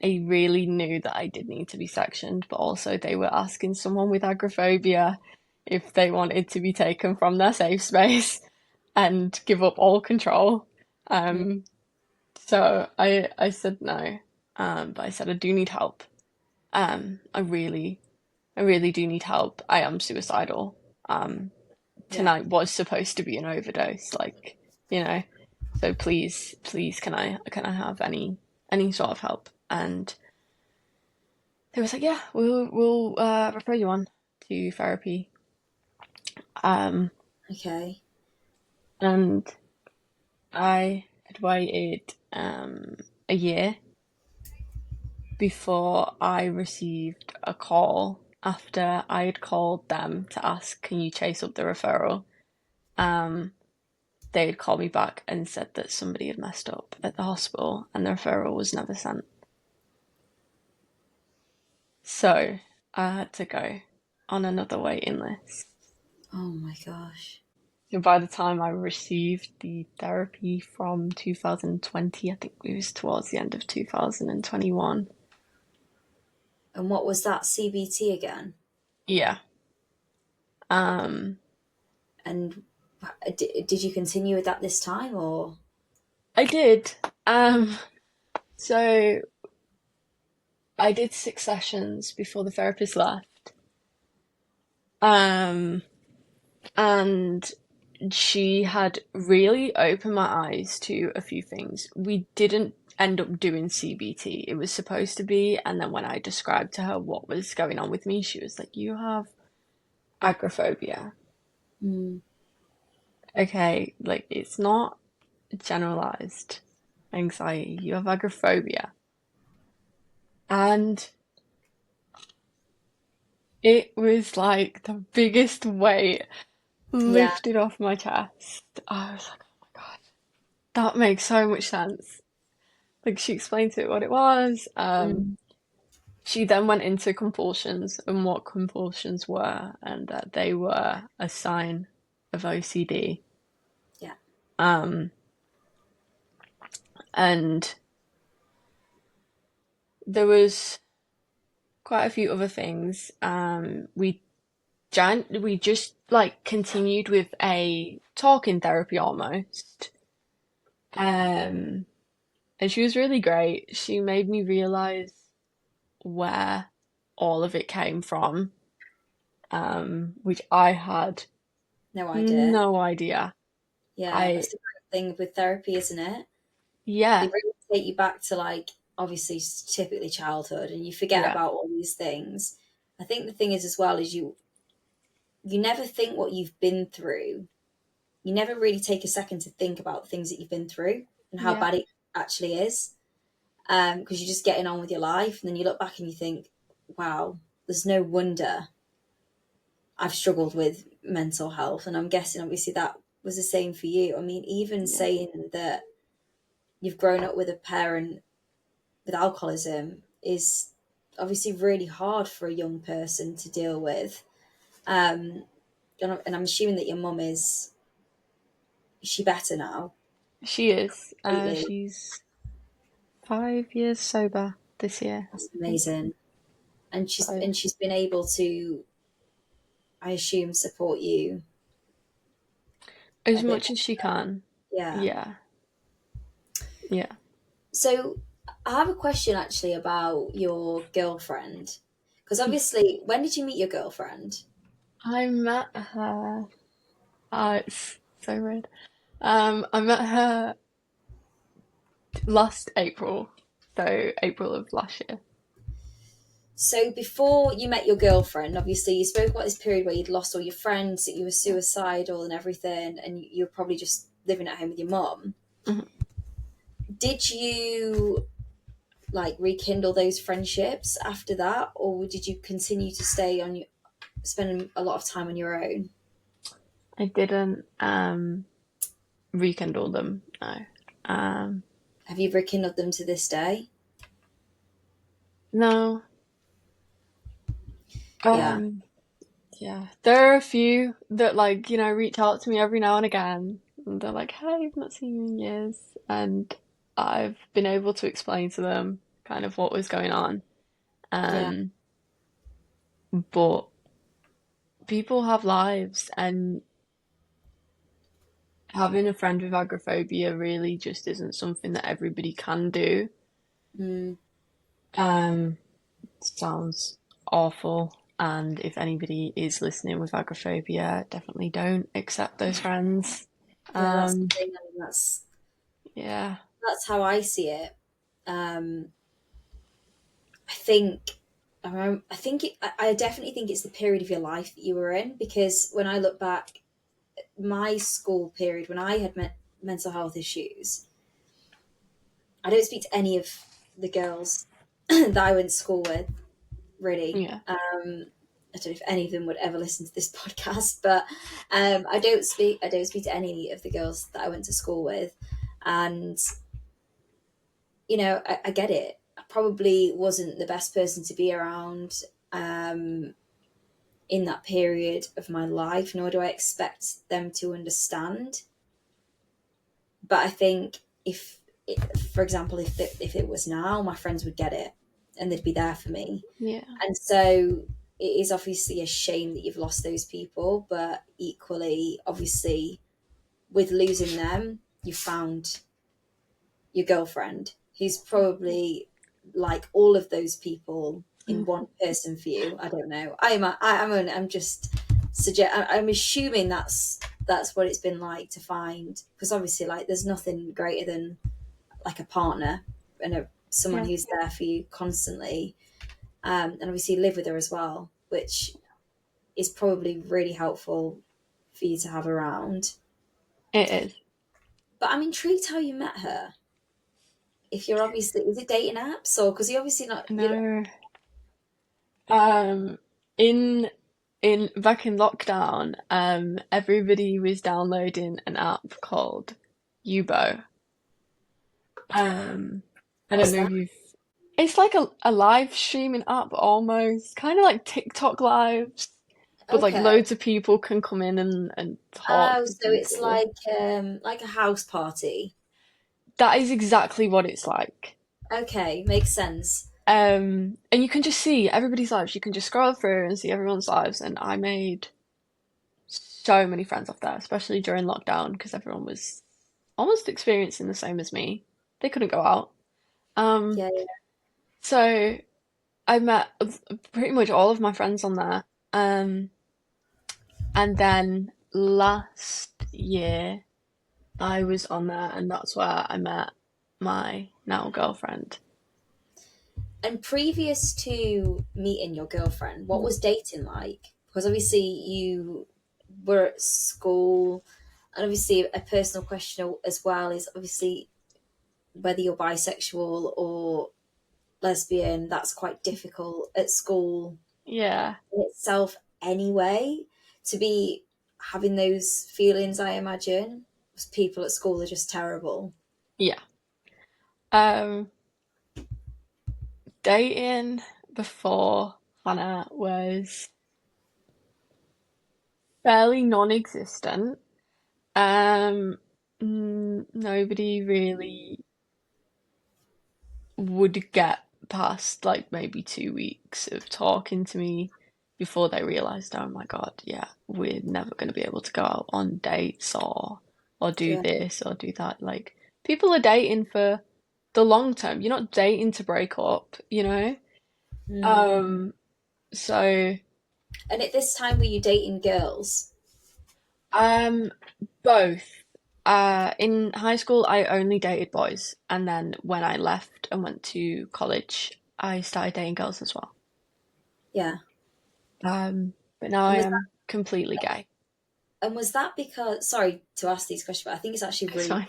S2: I really knew that I did need to be sectioned, but also they were asking someone with agoraphobia if they wanted to be taken from their safe space and give up all control.
S1: Mm.
S2: Um, so I said no, but I said I do need help. I really do need help. I am suicidal. Um,
S1: Yeah.
S2: Tonight was supposed to be an overdose, like you know. So please, can I have any sort of help? And they was like, yeah, we'll refer you on to therapy. Um,
S1: Okay.
S2: and I had waited a year before I received a call after I had called them to ask, can you chase up the referral? Um, they had called me back and said that somebody had messed up at the hospital and the referral was never sent. So I had to go on another waiting list.
S1: Oh my gosh.
S2: So by the time I received the therapy from 2020, I think it was towards the end of 2021.
S1: And what was that CBT again?
S2: Yeah. Um,
S1: And did you continue with that this time or?
S2: I did. So I did 6 sessions before the therapist left. Um, and she had really opened my eyes to a few things. We didn't end up doing CBT. It was supposed to be, and then when I described to her what was going on with me, she was like, "You have agoraphobia."
S1: Mm.
S2: Okay, like it's not generalized anxiety. You have agoraphobia. And it was like the biggest weight
S1: Yeah.
S2: lifted off my chest. I was like, oh my God, that makes so much sense. Like she explained to it what it was.
S1: Mm.
S2: She then went into compulsions and what compulsions were, and that they were a sign of OCD.
S1: Yeah.
S2: Um, and there was quite a few other things. We just like continued with a talking therapy almost. Um, and she was really great. She made me realize where all of it came from, which I had
S1: No idea.
S2: no idea.
S1: Yeah,
S2: I
S1: that's the great thing with therapy, isn't it? They
S2: Yeah,
S1: really take you back to like obviously typically childhood, and you forget
S2: Yeah.
S1: about all these things. I think the thing is as well is you never think what you've been through. You never really take a second to think about the things that you've been through and how
S2: Yeah.
S1: bad it actually is. Because you're just getting on with your life, and then you look back and you think, wow, there's no wonder I've struggled with mental health. And I'm guessing obviously that was the same for you. I mean, even
S2: Yeah.
S1: saying that you've grown up with a parent with alcoholism is obviously really hard for a young person to deal with. Um, and I'm assuming that your mum is she better now?
S2: She is.
S1: Completely.
S2: She's 5 years sober this year,
S1: That's
S2: I think.
S1: amazing. And
S2: So
S1: she's been able to, I assume, support you a
S2: as
S1: bit
S2: much as she
S1: better.
S2: can.
S1: Yeah.
S2: Yeah. Yeah.
S1: So I have a question actually about your girlfriend. Because obviously, when did you meet your girlfriend?
S2: I met her. It's so weird. I met her last April, so April of last year.
S1: So before you met your girlfriend, obviously you spoke about this period where you'd lost all your friends, that you were
S2: Yeah.
S1: suicidal and everything, and you were probably just living at home with your mum.
S2: Mhm.
S1: Did you like rekindle those friendships after that, or did you continue to stay on your spend a lot of time on your own?
S2: I didn't rekindle them. No. Um,
S1: Have you rekindled them to this day?
S2: no.
S1: Yeah,
S2: Um, yeah. There are a few that reach out to me every now and again. And they're like, "Hey, I've not seen you in years," and I've been able to explain to them kind of what was going on.
S1: yeah,
S2: Um, but people have lives, and having a friend with agoraphobia really just isn't something that everybody can do.
S1: mm,
S2: Um, sounds awful. And if anybody is listening with agoraphobia, definitely don't accept those friends.
S1: yeah. That's the
S2: Um,
S1: thing. I mean,
S2: yeah,
S1: that's how I see it. Um, I think I think I definitely think it's the period of your life that you were in, because when I look back, my school period when I had mental health issues, I don't speak to any of the girls that I went to school with, really.
S2: yeah,
S1: I don't know if any of them would ever listen to this podcast, but I don't speak to any of the girls that I went to school with, and I get it. I probably wasn't the best person to be around. Um, in that period of my life, nor do I expect them to understand. But I think for example, if it was now, my friends would get it and they'd be there for me.
S2: yeah,
S1: And so it is obviously a shame that you've lost those people, but equally, obviously, with losing them, you found your girlfriend, who's probably like all of those people in
S2: mm,
S1: one person for you. I don't know. I'm just I'm assuming that's what it's been like to find, because obviously like there's nothing greater than like a partner and someone
S2: yeah.
S1: who's there for you constantly, and obviously live with her as well, which is probably really helpful for you to have around.
S2: It is.
S1: But I'm intrigued how you met her. If you're obviously, is it dating apps, or because you're obviously not, you know,
S2: No. Um, in in back in lockdown, everybody was downloading an app called Yubo. Um, I don't
S1: what's
S2: know
S1: that?
S2: if you've. It's like a live streaming app almost, kind of like TikTok lives, but like
S1: Okay.
S2: loads of people can come in and talk
S1: Oh,
S2: to
S1: so it's
S2: people.
S1: like a house party.
S2: That is exactly what it's like.
S1: Okay, makes sense.
S2: And you can just see everybody's lives. You can just scroll through and see everyone's lives. And I made so many friends off there, especially during lockdown, because everyone was almost experiencing the same as me. They couldn't go out. Um,
S1: Yeah,
S2: so I met pretty much all of my friends on there. Um, and then last year I was on there, and that's where I met my now girlfriend.
S1: And previous to meeting your girlfriend, what
S2: Mhm.
S1: was dating like? Because obviously you were at school, and obviously a personal question as well is obviously whether you're bisexual or lesbian. That's quite difficult at school
S2: Yeah,
S1: in itself anyway. To be having those feelings, I imagine, 'cause people at school are just terrible.
S2: yeah. Um, Dating before Hannah was fairly non-existent. Um, Nobody really would get past like maybe 2 weeks of talking to me before they realized, oh my God, yeah, we're never going to be able to go out on dates or do
S1: Yeah.
S2: this or do that. Like people are dating for the long term. You're not dating to break up, you know?
S1: Mm.
S2: Um, so
S1: And at this time, were you dating girls?
S2: um both. In high school, I only dated boys, and then when I left and went to college, I started dating girls as well.
S1: Yeah.
S2: But now I
S1: And was
S2: am completely gay.
S1: And was that because, sorry to ask these questions, but I think it's actually
S2: It's
S1: really
S2: fine.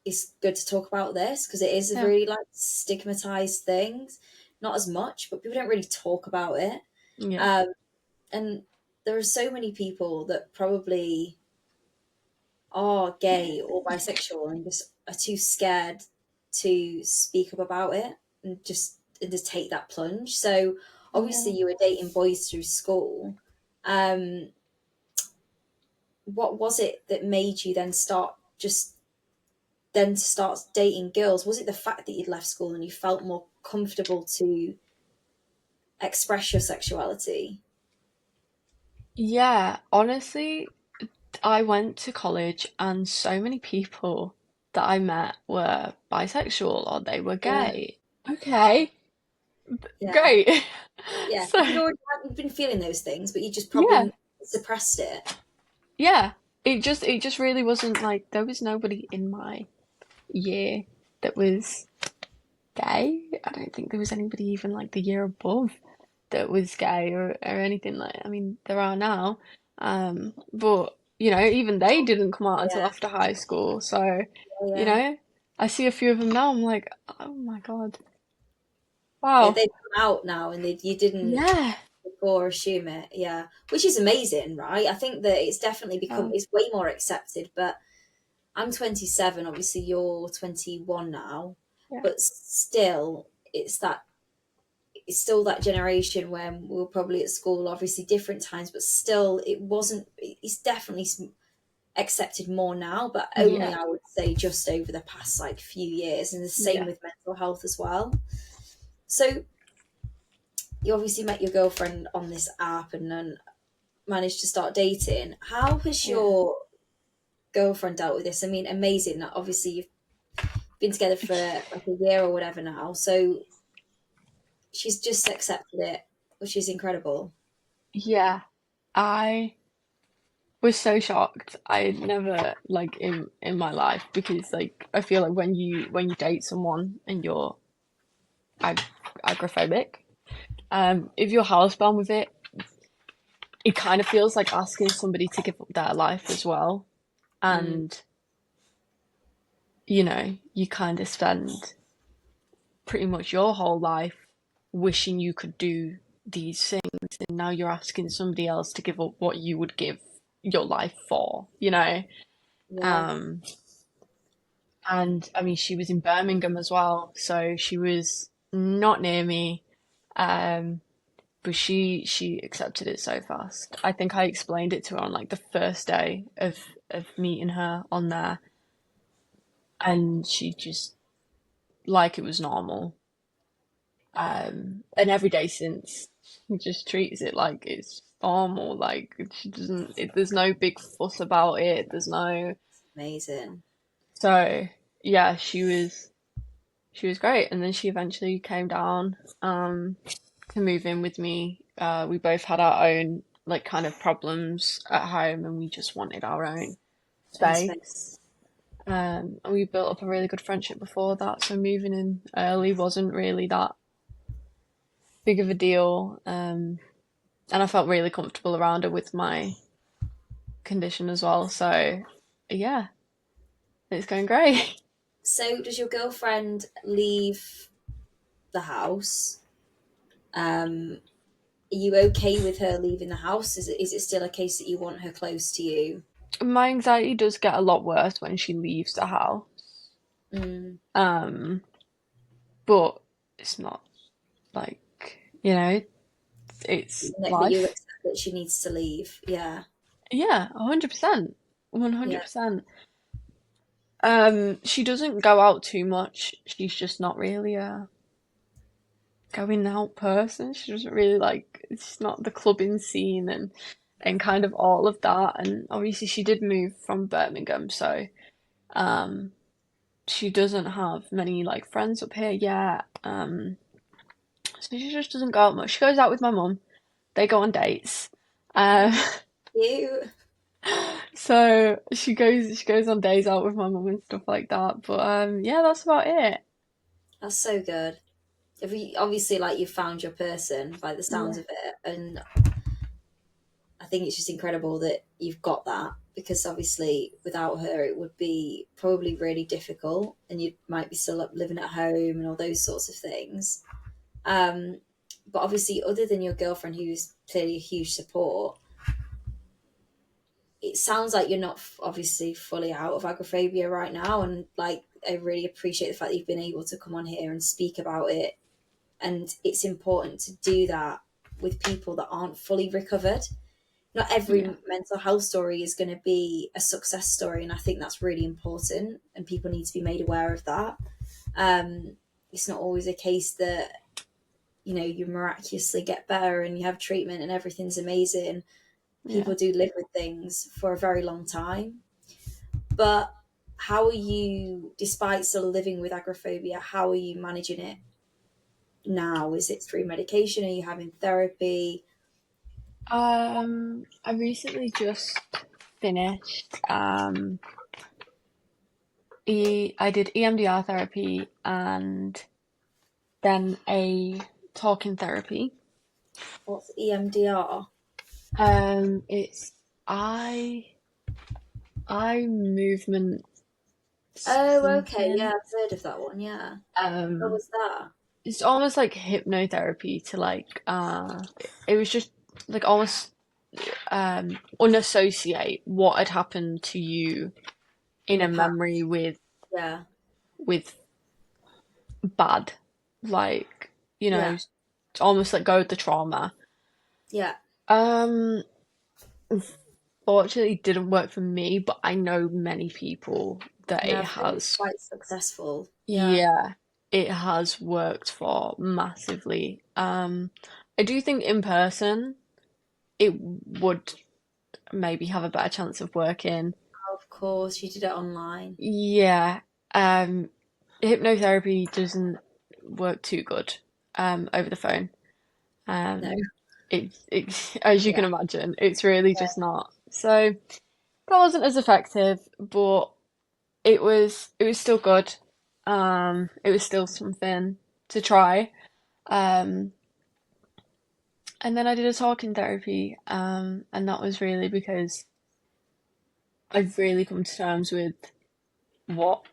S1: it's good to talk about this because it is a
S2: Yeah.
S1: really like stigmatized thing. Not as much, but people don't really talk about it.
S2: Yeah.
S1: Um, and there are so many people that probably are gay or bisexual and just are too scared to speak up about it and just take that plunge. So obviously
S2: Yeah.
S1: you were dating boys through school. Um, what was it that made you then start dating girls? Was it the fact that you'd left school and you felt more comfortable to express your sexuality?
S2: Yeah, honestly, I went to college and so many people that I met were bisexual or they were
S1: Yeah,
S2: gay. Okay,
S1: yeah,
S2: great.
S1: yeah.
S2: So,
S1: You'd been feeling those things, but you just
S2: yeah,
S1: probably suppressed it.
S2: yeah. It just really wasn't like there was nobody in my year that was gay. I don't think there was anybody even like the year above that was gay or anything like I mean there are now but even they didn't come out until
S1: Yeah,
S2: after high school so you
S1: yeah.
S2: know I see a few of them now I'm like oh my God,
S1: Yeah,
S2: wow,
S1: they've come out now, and you didn't
S2: yeah,
S1: before assume it. Yeah, which is amazing, right? I think that it's definitely become
S2: oh,
S1: it's way more accepted. But I'm 27. Obviously, you're 21 now,
S2: yeah,
S1: but still, it's still that generation when we were probably at school, obviously different times, but still, it wasn't. It's definitely accepted more now, but only
S2: yeah,
S1: I would say just over the past like few years, and the same
S2: yeah,
S1: with mental health as well. So you obviously met your girlfriend on this app and then managed to start dating. How has
S2: yeah.
S1: your girlfriend dealt with this? I mean, amazing. That obviously you've been together for like a year or whatever now, so she's just accepted it, which is incredible.
S2: Yeah, I was so shocked. I never like in my life because like I feel like when you date someone and you're ag agoraphobic, if you're housebound with it kind of feels like asking somebody to give up their life as well.
S1: Mm,
S2: And, you kind of spend pretty much your whole life wishing you could do these things. And now you're asking somebody else to give up what you would give your life for, you know?
S1: yeah,
S2: Um, and I mean, she was in Birmingham as well. So she was not near me. Um, but she accepted it so fast. I think I explained it to her on like the first day of meeting her on there, and she just like it was normal. And every day since, she just treats it like it's normal. Like she doesn't. There's no big fuss about it. There's no.
S1: amazing.
S2: So yeah, she was great, and then she eventually came down to move in with me. We both had our own like kind of problems at home, and we just wanted our own
S1: And
S2: space. And we built up a really good friendship before that, so moving in early wasn't really that. big of a deal. And I felt really comfortable around her with my condition as well. So yeah, it's going great.
S1: So, does your girlfriend leave the house? Are you okay with her leaving the house? Is it still a case that you want her close to you?
S2: My anxiety does get a lot worse when she leaves the house.
S1: Mm.
S2: Um, but it's not like, it's
S1: But you
S2: life.
S1: accept that she needs to leave. Yeah,
S2: Yeah, 100%.
S1: yeah,
S2: 100%. She doesn't go out too much. She's just not really a going out person. She doesn't really like, it's not the clubbing scene and kind of all of that. And obviously she did move from Birmingham, so um she doesn't have many like friends up here yet. So she just doesn't go out much. She goes out with my mum. They go on dates. Um
S1: you.
S2: so she goes on days out with my mum and stuff like that. But yeah, that's about it.
S1: That's so good. If you obviously like you found your person by the sounds
S2: Yeah.
S1: of it, and I think it's just incredible that you've got that because obviously without her it would be probably really difficult, and you might be still living at home and all those sorts of things. Um, but obviously, other than your girlfriend, who's clearly a huge support, it sounds like you're not obviously fully out of agoraphobia right now. And like, I really appreciate the fact that you've been able to come on here and speak about it. And it's important to do that with people that aren't fully recovered. Not every
S2: Yeah.
S1: mental health story is going to be a success story. And I think that's really important. And people need to be made aware of that. Um, it's not always a case that you miraculously get better and you have treatment and everything's amazing.
S2: Yeah.
S1: People do live with things for a very long time. But how are you, despite still living with agoraphobia, how are you managing it now? Is it through medication? Are you having therapy?
S2: I recently just finished I did EMDR therapy and then a talking therapy.
S1: What's EMDR?
S2: It's eye movement
S1: Oh, okay. Yeah,
S2: something.
S1: I've heard of that one. Yeah. What
S2: Um,
S1: was that?
S2: it's almost like hypnotherapy to like it was just like almost unassociate what had happened to you
S1: In
S2: in
S1: the
S2: a
S1: past?
S2: memory
S1: Yeah.
S2: with bad, like,
S1: Yeah.
S2: it's almost like go with the trauma.
S1: Yeah.
S2: Um, Fortunately, it didn't work for me, but I know many people that
S1: Yeah,
S2: it
S1: I've heard it's
S2: has.
S1: quite successful. Yeah.
S2: Yeah, it has worked for massively. I do think in person it would maybe have a better chance of working.
S1: Of course, you did it online.
S2: Yeah, um, hypnotherapy doesn't work too good over the phone.
S1: No.
S2: Um, it as you
S1: Yeah.
S2: can imagine, it's really just not. So that wasn't as effective, but it was still good. It was still something to try. Um, and then I did a talking therapy, and that was really because I've really come to terms with what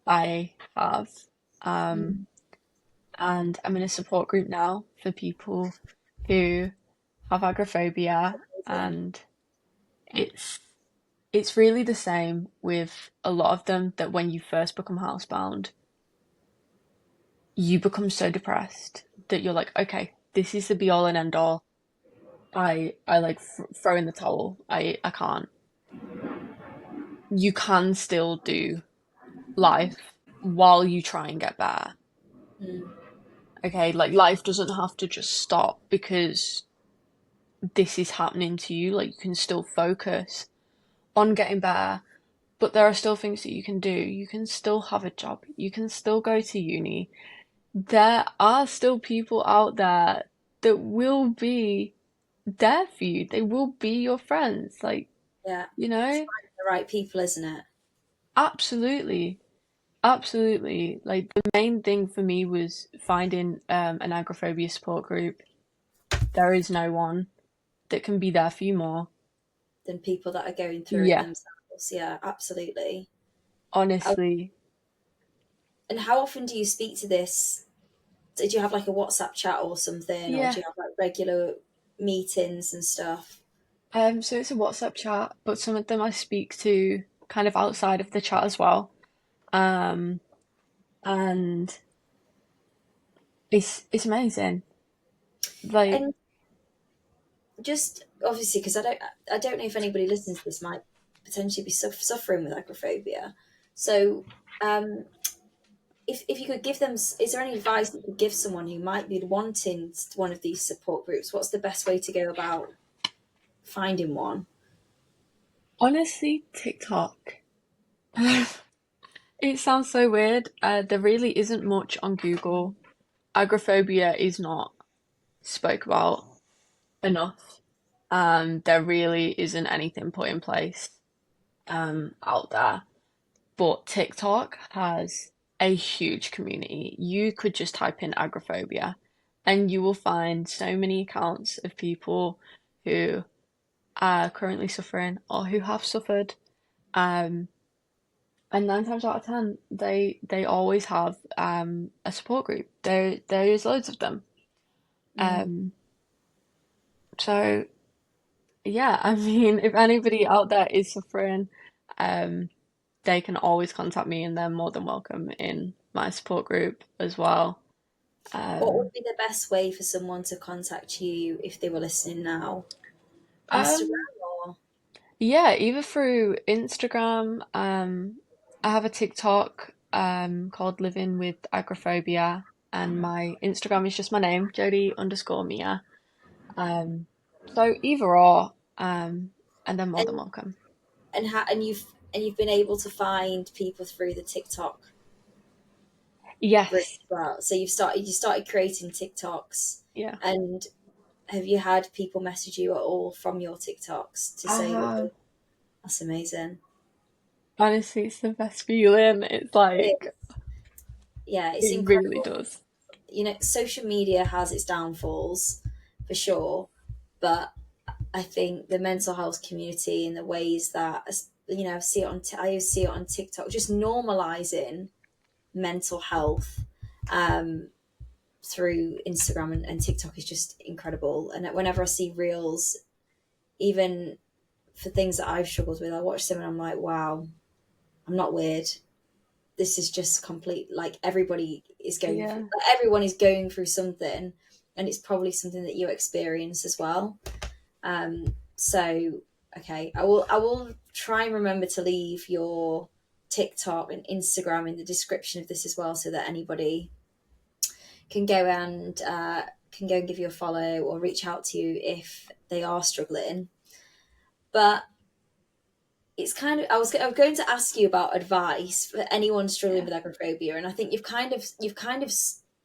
S2: I have. Um,
S1: Mm.
S2: and I'm in a support group now for people who have agoraphobia,
S1: Amazing.
S2: and it's it's really the same with a lot of them that when you first become housebound, you become so depressed that you're like, okay, this is the be all and end all. I like throw in the towel. I can't. You can still do life while you try and get better.
S1: Mm.
S2: Okay, like life doesn't have to just stop because this is happening to you. Like you can still focus on getting better, but there are still things that you can do. You can still have a job. You can still go to uni. There are still people out there that will be there for you. They will be your friends. Like,
S1: Yeah.
S2: you
S1: It's
S2: know,
S1: finding the right people, isn't it?
S2: absolutely. Absolutely. Like the main thing for me was finding an agoraphobia support group. There is no one that can be there for you more.
S1: Than people that are going through it
S2: Yeah,
S1: themselves. Yeah, absolutely. Um,
S2: honestly.
S1: and how often do you speak to this? Did you have like a WhatsApp chat or something, or
S2: Yeah.
S1: do you have like regular meetings and stuff?
S2: So it's a WhatsApp chat, but some of them I speak to kind of outside of the chat as well. Um, and it's amazing. Like,
S1: And just obviously, because I don't know if anybody listens to this might potentially be suffering with agoraphobia. So, um, if you could give them, is there any advice that you could give someone who might be wanting one of these support groups? What's the best way to go about finding one?
S2: honestly, TikTok. It sounds so weird. There really isn't much on Google. Agoraphobia is not spoke about enough. There really isn't anything put in place out there. But TikTok has a huge community. You could just type in agoraphobia and you will find so many accounts of people who are currently suffering or who have suffered. Um, and nine times out of ten, they always have a support group. There is loads of them.
S1: Mm.
S2: Um, so yeah, I mean, if anybody out there is suffering, um, they can always contact me and they're more than welcome in my support group as well.
S1: What would
S2: Um,
S1: be the best way for someone to contact you if they were listening now?
S2: um,
S1: Instagram or
S2: yeah, either through Instagram, I have a TikTok called Living with Agoraphobia, and my Instagram is just my name, Jodie underscore Mia. Um, so either or, and they're more
S1: and
S2: than welcome.
S1: and you've been able to find people through the TikTok group
S2: Yes,
S1: as well. So you started creating TikToks,
S2: yeah,
S1: and have you had people message you at all from your TikToks to
S2: I
S1: say that
S2: have.
S1: that's amazing?
S2: Honestly, it's the best feeling. It's
S1: It,
S2: like,
S1: yeah, it's
S2: it really
S1: incredible.
S2: does.
S1: Social media has its downfalls for sure, but I think the mental health community in the ways that I see it on TikTok, just normalizing mental health um, through Instagram and TikTok is just incredible. And whenever I see reels, even for things that I've struggled with, I watch them and I'm like, wow, I'm not weird. This is just complete. Like
S2: Yeah.
S1: everyone is going through something, and it's probably something that you experience as well. So okay, I will try and remember to leave your TikTok and Instagram in the description of this as well, so that anybody can go and give you a follow or reach out to you if they are struggling. But it's kind of I was going to ask you about advice for anyone struggling
S2: Yeah.
S1: with agoraphobia, and I think you've kind of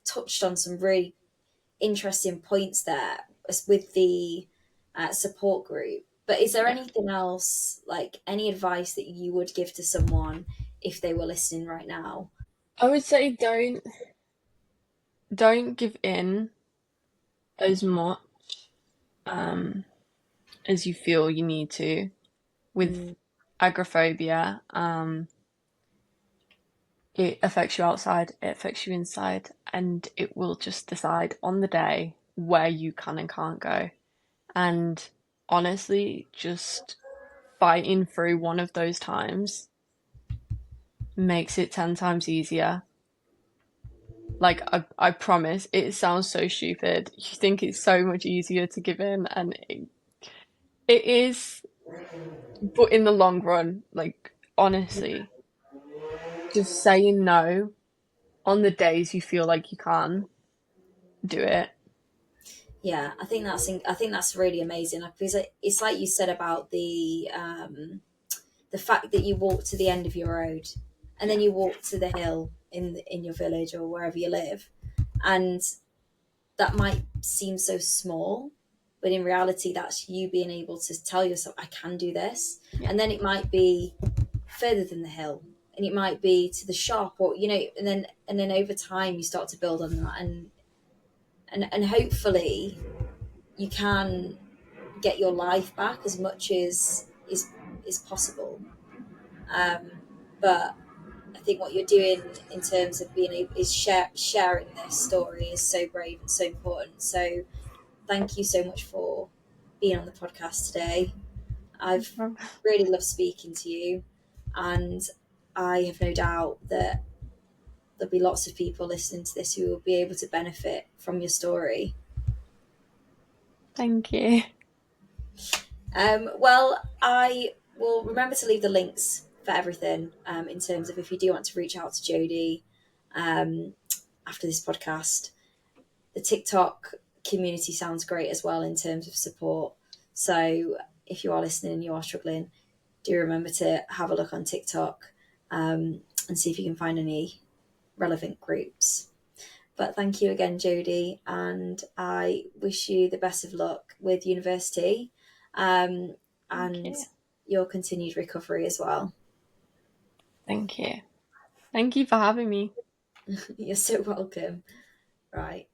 S1: touched on some really interesting points there with the support group. But is there
S2: Yeah.
S1: anything else, like any advice that you would give to someone if they were listening right now?
S2: I would say don't give in as much um as you feel you need to with
S1: Mm,
S2: agoraphobia. It affects you outside, it affects you inside, and it will just decide on the day where you can and can't go. And honestly, just fighting through one of those times makes it 10 times easier. Like, I promise, it sounds so stupid. You think it's so much easier to give in, and it is, but in the long run, like, honestly, just saying no on the days you feel like you can do it.
S1: yeah, I think that's really amazing because it's like you said about the fact that you walk to the end of your road, and then
S2: Yeah.
S1: you walk to the hill in your village or wherever you live, and that might seem so small, but in reality, that's you being able to tell yourself, I can do this.
S2: Yeah.
S1: And then it might be further than the hill. and it might be to the shop, or and then over time you start to build on that, and hopefully you can get your life back as much as is possible. um, but I think what you're doing in terms of being able is sharing this story is so brave and so important. So thank you so much for being on the podcast today. I've really loved speaking to you, and I have no doubt that there'll be lots of people listening to this who will be able to benefit from your story.
S2: Thank you.
S1: Well, I will remember to leave the links for everything, in terms of if you do want to reach out to Jodie um, after this podcast. The TikTok community sounds great as well in terms of support. So if you are listening and you are struggling, do remember to have a look on TikTok, and see if you can find any relevant groups. But thank you again, Jodie, and I wish you the best of luck with university, um,
S2: Thank
S1: and
S2: you.
S1: your continued recovery as well.
S2: Thank you. Thank you for having me.
S1: You're so welcome. Right.